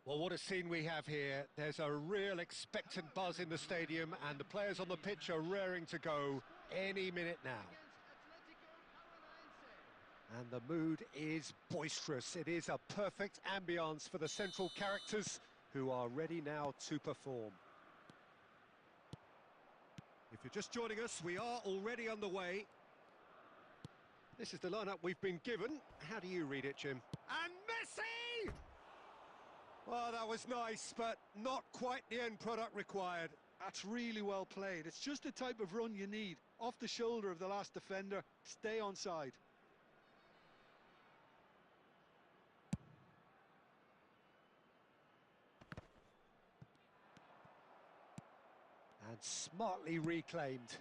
Well, what a scene we have here. There's a real expectant buzz in the stadium, and the players on the pitch are raring to go any minute now. And the mood is boisterous. It is a perfect ambience for the central characters who are ready now to perform. If you're just joining us, we are already underway. This is the lineup we've been given. How do you read it, Jim? And Messi! Well, that was nice, but not quite the end product required. That's really well played. It's just the type of run you need. Off the shoulder of the last defender, stay onside. And smartly reclaimed.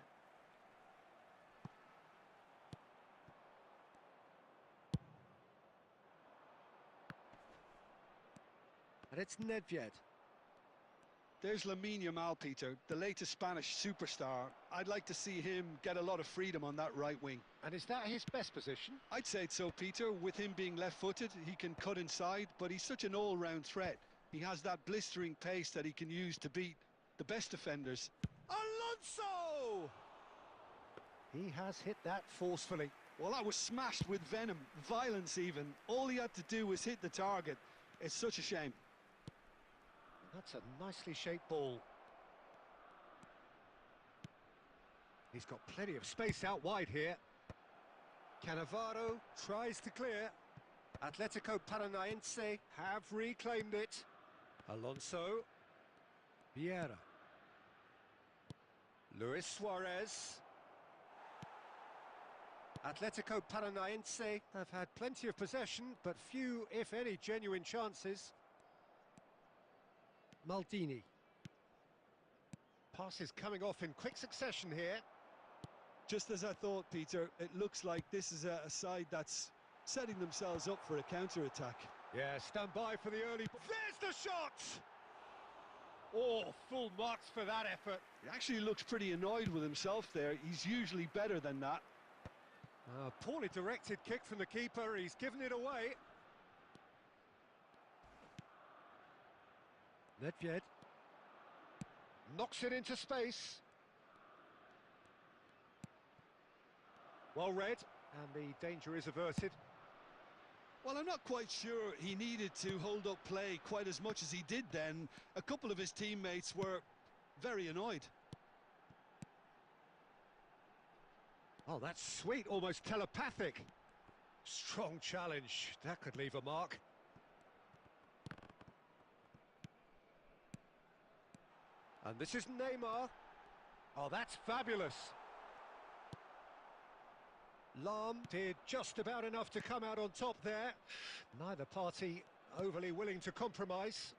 And it's Nedved. There's Lamine Yamal, Peter, the latest Spanish superstar. I'd like to see him get a lot of freedom on that right wing. And is that his best position? I'd say so, Peter. With him being left-footed, he can cut inside, but he's such an all-round threat. He has that blistering pace that he can use to beat the best defenders. Alonso! He has hit that forcefully. Well, that was smashed with venom, violence even. All he had to do was hit the target. It's such a shame. That's a nicely shaped ball. He's got plenty of space out wide here. Cannavaro tries to clear. Atletico Paranaense have reclaimed it. Alonso. Vieira. Luis Suarez. Atletico Paranaense have had plenty of possession, but few, if any, genuine chances. Maldini. Passes coming off in quick succession here. Just as I thought, Peter, it looks like this is a side that's setting themselves up for a counter-attack. Yeah, stand by for the early... There's the shot! Oh, full marks for that effort. He actually looks pretty annoyed with himself there. He's usually better than that. Poorly directed kick from the keeper. He's given it away. Nedved knocks it into space. Well read, and the danger is averted. Well, I'm not quite sure he needed to hold up play quite as much as he did then. A couple of his teammates were very annoyed. Oh, that's sweet, almost telepathic. Strong challenge, that could leave a mark. And this is Neymar. Oh, that's fabulous. Lahm did just about enough to come out on top there. Neither party overly willing to compromise.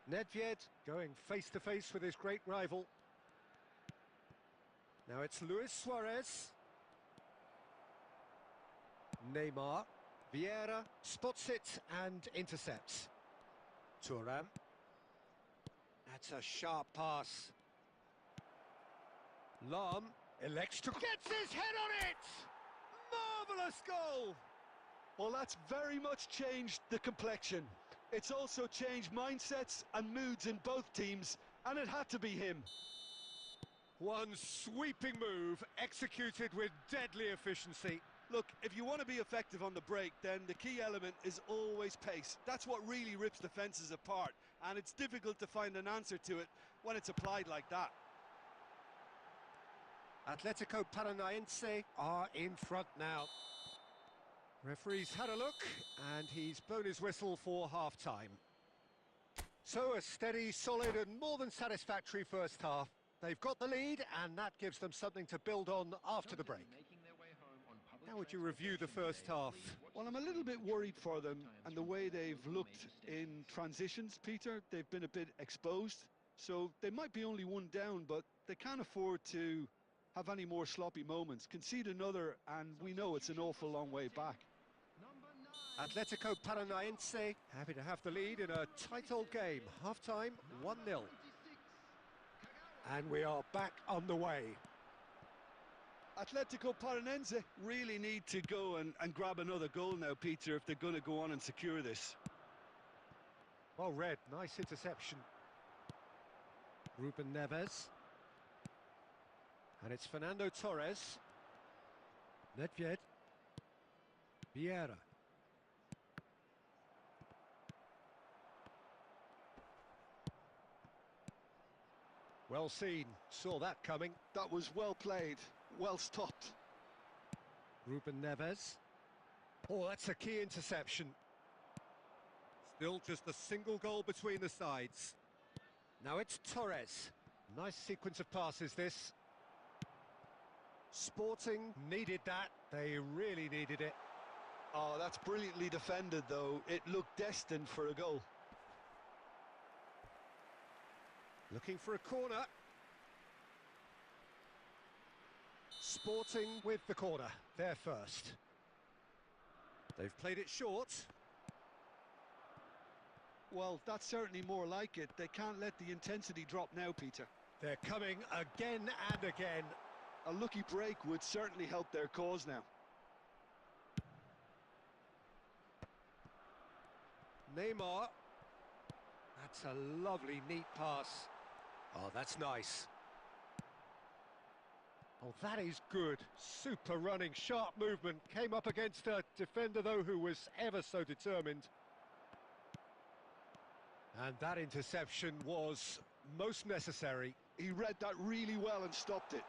Nedved going face-to-face with his great rival. Now it's Luis Suarez. Neymar. Vieira spots it and intercepts. Thuram. That's a sharp pass. Lahm elects to... Gets his head on it! Marvellous goal! Well, that's very much changed the complexion. It's also changed mindsets and moods in both teams, and it had to be him. One sweeping move, executed with deadly efficiency. Look, if you want to be effective on the break, then the key element is always pace. That's what really rips defences apart, and it's difficult to find an answer to it when it's applied like that. Atletico Paranaense are in front now. Referee's had a look, and he's blown his whistle for half-time. So a steady, solid and more than satisfactory first half. They've got the lead, and that gives them something to build on after the break. How would you review the first half? Well, I'm a little bit worried for them and the way they've looked in transitions, Peter. They've been a bit exposed, so they might be only one down, but they can't afford to have any more sloppy moments. Concede another, and we know it's an awful long way back. Atletico Paranaense happy to have the lead in a tight old game. Half-time, 1-0. And we are back on the way. Atletico Paranense really need to go and grab another goal now, Peter, if they're going to go on and secure this. Well read, nice interception. Ruben Neves. And it's Fernando Torres. Nedved. Vieira. Well seen, saw that coming. That was well played, well stopped. Ruben Neves. Oh, that's a key interception. Still just a single goal between the sides. Now it's Torres. Nice sequence of passes, this. Sporting needed that. They really needed it. Oh, that's brilliantly defended, though. It looked destined for a goal. Looking for a corner. Sporting with the corner. They're first. They've played it short. Well, that's certainly more like it. They can't let the intensity drop now, Peter. They're coming again and again. A lucky break would certainly help their cause now. Neymar. That's a lovely, neat pass. Oh, that's nice. Oh, that is good. Super running, sharp movement. Came up against a defender, though, who was ever so determined. And that interception was most necessary. He read that really well and stopped it.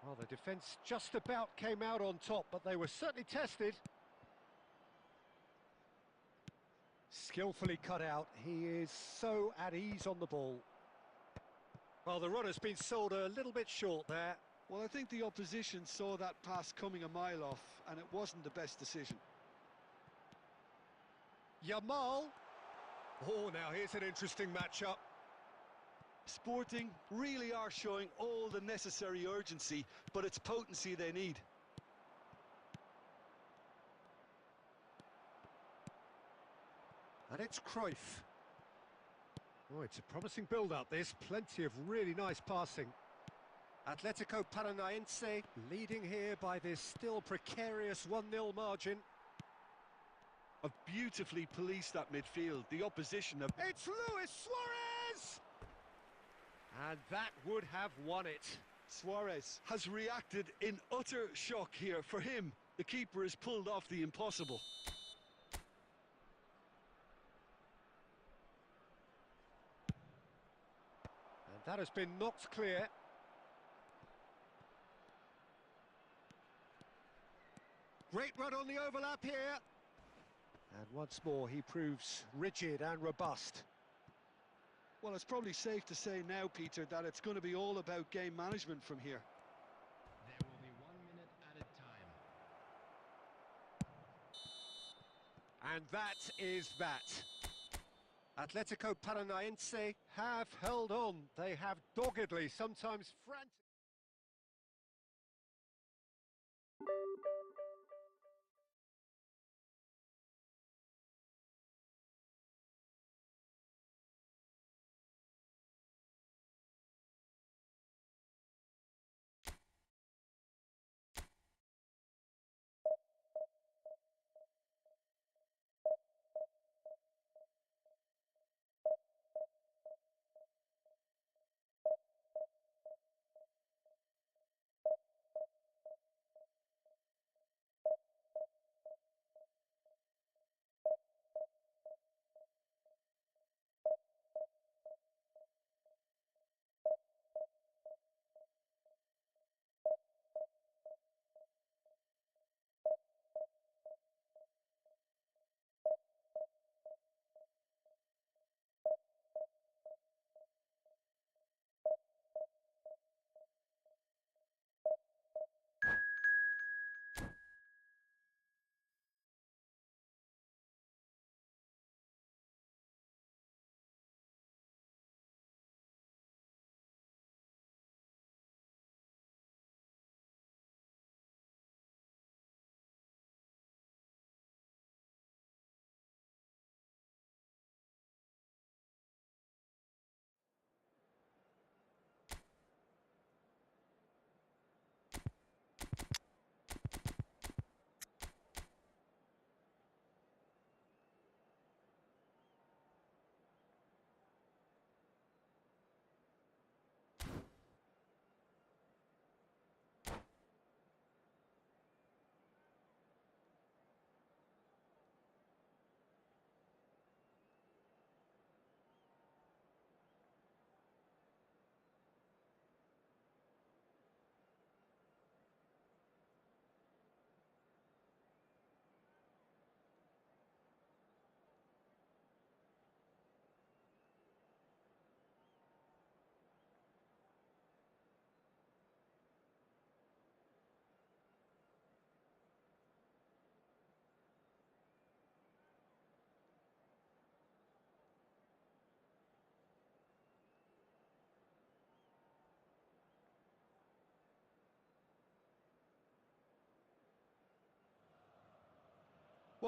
Well, the defence just about came out on top, but they were certainly tested. Skillfully cut out. He is so at ease on the ball. Well, the runner's been sold a little bit short there. Well, I think the opposition saw that pass coming a mile off, and it wasn't the best decision. Yamal. Oh, now here's an interesting matchup. Sporting really are showing all the necessary urgency, but it's potency they need. And it's Cruyff. Oh, it's a promising build-up, this. Plenty of really nice passing. Atletico Paranaense leading here by this still precarious 1-0 margin. Have beautifully policed that midfield. The opposition have... It's Luis Suarez! And that would have won it. Suarez has reacted in utter shock here. For him, the keeper has pulled off the impossible. And that has been knocked clear. Great run on the overlap here. And once more, he proves rigid and robust. Well, it's probably safe to say now, Peter, that it's going to be all about game management from here. There will be 1 minute at a time. And that is that. Atletico Paranaense have held on. They have doggedly, sometimes frantically.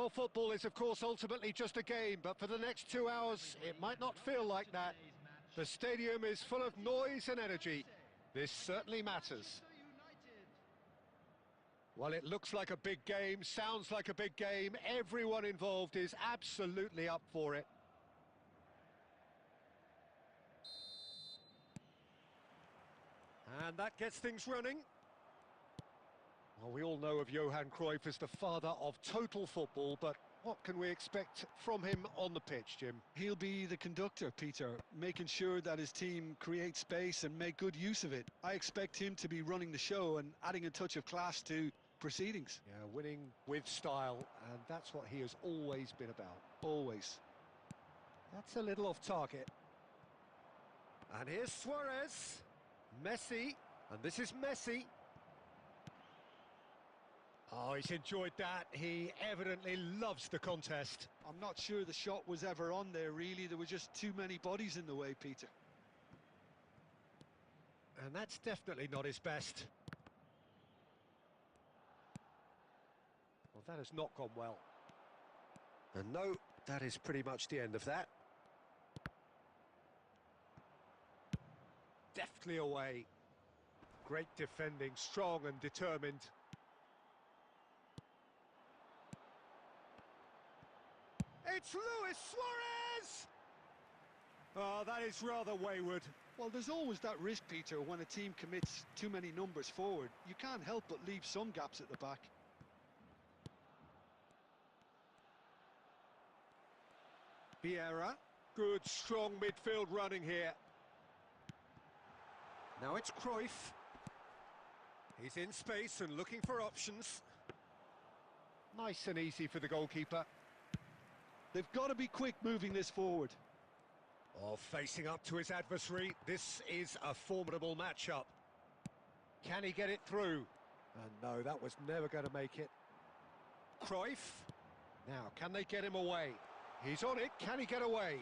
Well, football is, of course, ultimately just a game, but for the next 2 hours, it might not feel like that. The stadium is full of noise and energy. This certainly matters. Well, it looks like a big game, sounds like a big game. Everyone involved is absolutely up for it. And that gets things running. Well, we all know of Johan Cruyff as the father of total football, but what can we expect from him on the pitch, Jim? He'll be the conductor, Peter, making sure that his team creates space and make good use of it. I expect him to be running the show and adding a touch of class to proceedings. Yeah, winning with style, and that's what he has always been about. Always. That's a little off target. And here's Suarez, Messi, and this is Messi. Oh, he's enjoyed that. He evidently loves the contest. I'm not sure the shot was ever on there, really. There were just too many bodies in the way, Peter. And that's definitely not his best. Well, that has not gone well. And no, that is pretty much the end of that. Deftly away. Great defending, strong and determined. It's Luis Suarez! Oh, that is rather wayward. Well, there's always that risk, Peter, when a team commits too many numbers forward. You can't help but leave some gaps at the back. Vieira, good strong midfield running here. Now it's Cruyff. He's in space and looking for options. Nice and easy for the goalkeeper. They've got to be quick moving this forward. Oh, facing up to his adversary. This is a formidable matchup. Can he get it through? And no, that was never going to make it. Cruyff. Now, can they get him away? He's on it. Can he get away?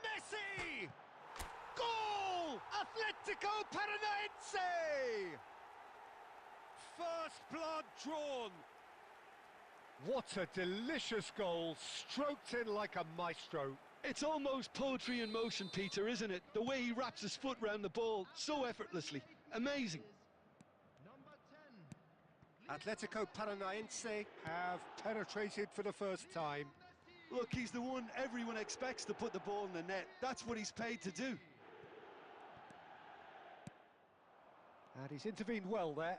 Messi! Goal! Atletico Paranaense! First blood drawn. What a delicious goal, stroked in like a maestro. It's almost poetry in motion, Peter, isn't it? The way he wraps his foot round the ball so effortlessly. Amazing. Atletico Paranaense have penetrated for the first time. Look, he's the one everyone expects to put the ball in the net. That's what he's paid to do. And he's intervened well there.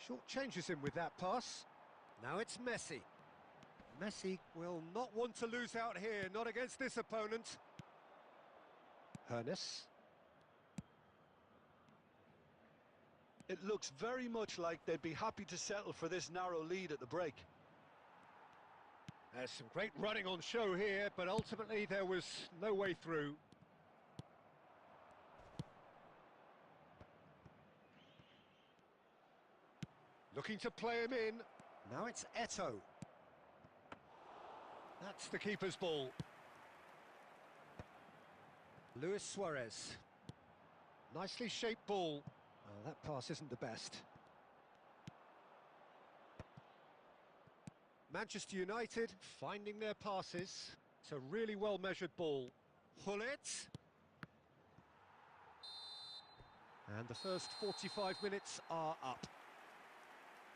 Short changes him with that pass. Now it's Messi. Messi will not want to lose out here, not against this opponent. Hernes. It looks very much like they'd be happy to settle for this narrow lead at the break. There's some great running on show here, but ultimately there was no way through. Looking to play him in. Now it's Eto'o. That's the keeper's ball. Luis Suarez. Nicely shaped ball. Oh, that pass isn't the best. Manchester United finding their passes. It's a really well-measured ball. Hullet. And the first 45 minutes are up.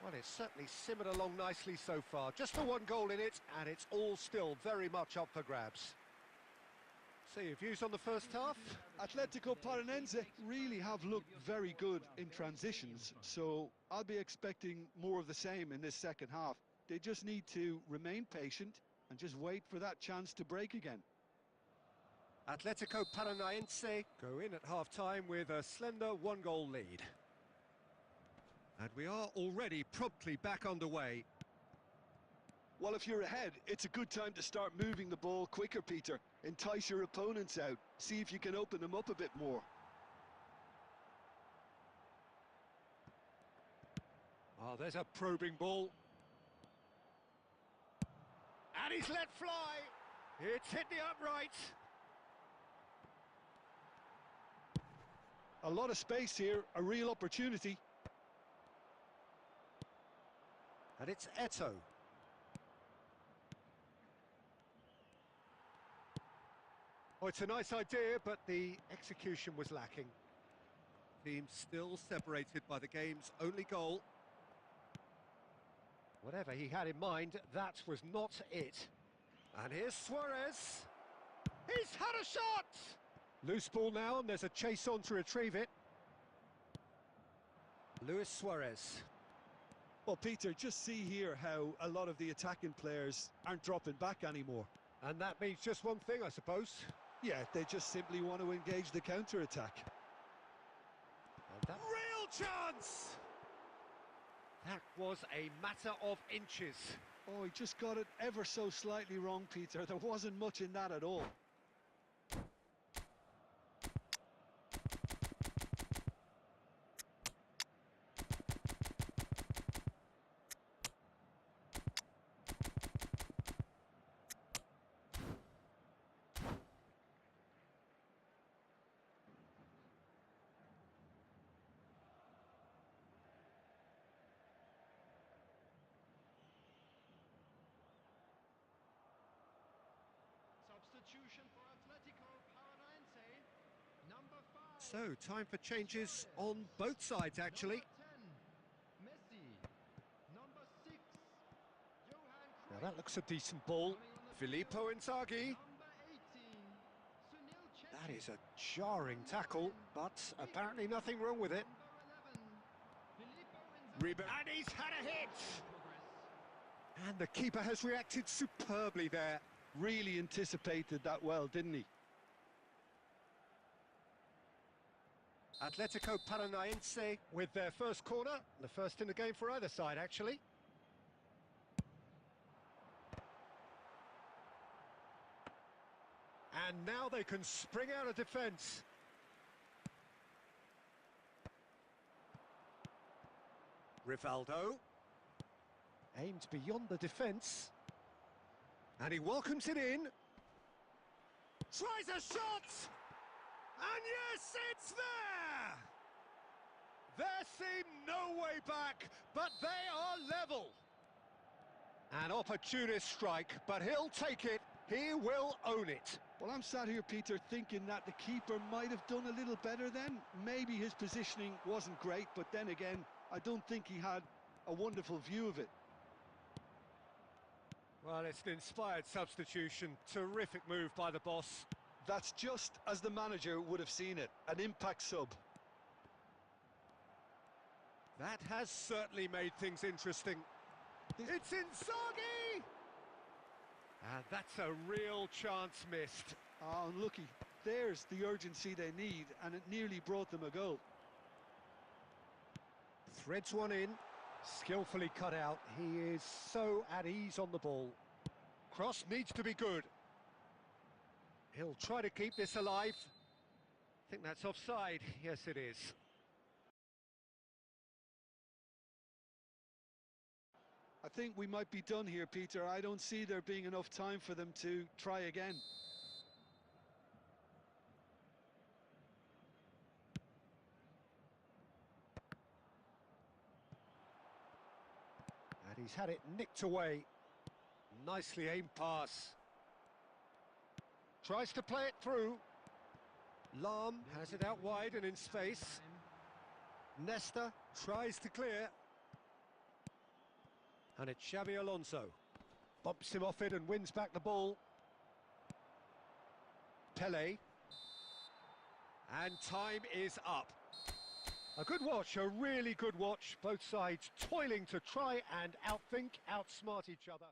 Well, it's certainly simmered along nicely so far. Just the one goal in it, and it's all still very much up for grabs. So, your views on the first half? Atletico Paranaense really have looked very good in transitions, so I'll be expecting more of the same in this second half. They just need to remain patient and just wait for that chance to break again. Atletico Paranaense go in at half-time with a slender one-goal lead. And we are already promptly back underway. Well, if you're ahead, it's a good time to start moving the ball quicker, Peter. Entice your opponents out. See if you can open them up a bit more. Oh, there's a probing ball. And he's let fly. It's hit the upright. A lot of space here, a real opportunity. And it's Eto'o. Oh, it's a nice idea, but the execution was lacking. Team still separated by the game's only goal. Whatever he had in mind, that was not it. And here's Suarez. He's had a shot! Loose ball now, and there's a chase on to retrieve it. Luis Suarez. Well, Peter, just see here how a lot of the attacking players aren't dropping back anymore. And that means just one thing, I suppose. Yeah, they just simply want to engage the counter-attack. Real chance! That was a matter of inches. Oh, he just got it ever so slightly wrong, Peter. There wasn't much in that at all. Substitution for Atletico Paranaense. Number 5. So, time for changes on both sides, actually. Number 10, Messi. Number 6, Johan Now Cruyff. that looks a decent ball. Coming on the Filippo field, Inzaghi. Number 18, Sunil Chesney. That is a jarring tackle, but apparently nothing wrong with it. Number 11, Filippo Inzaghi. And he's had a hit! Progress. And the keeper has reacted superbly there. Really anticipated that well, didn't he? Atletico Paranaense with their first corner. The first in the game for either side, actually. And now they can spring out of defence. Rivaldo. Aimed beyond the defence. And he welcomes it in. Tries a shot! And yes, it's there! There seemed no way back, but they are level. An opportunist strike, but he'll take it. He will own it. Well, I'm sat here, Peter, thinking that the keeper might have done a little better then. Maybe his positioning wasn't great, but then again, I don't think he had a wonderful view of it. Well, it's an inspired substitution. Terrific move by the boss. That's just as the manager would have seen it, an impact sub. That has certainly made things interesting. It's Inzaghi! And that's a real chance missed. Oh, unlucky. There's the urgency they need, and it nearly brought them a goal. Threads one in, skillfully cut out. He is so at ease on the ball. Cross needs to be good. He'll try to keep this alive. I think that's offside. Yes, it is. I think we might be done here, Peter. I don't see there being enough time for them to try again. And he's had it nicked away. Nicely aimed pass. Tries to play it through. Lahm has it out wide and in space. Nesta tries to clear. And it's Xabi Alonso. Bumps him off it and wins back the ball. Pele. And time is up. A good watch, a really good watch. Both sides toiling to try and outsmart each other.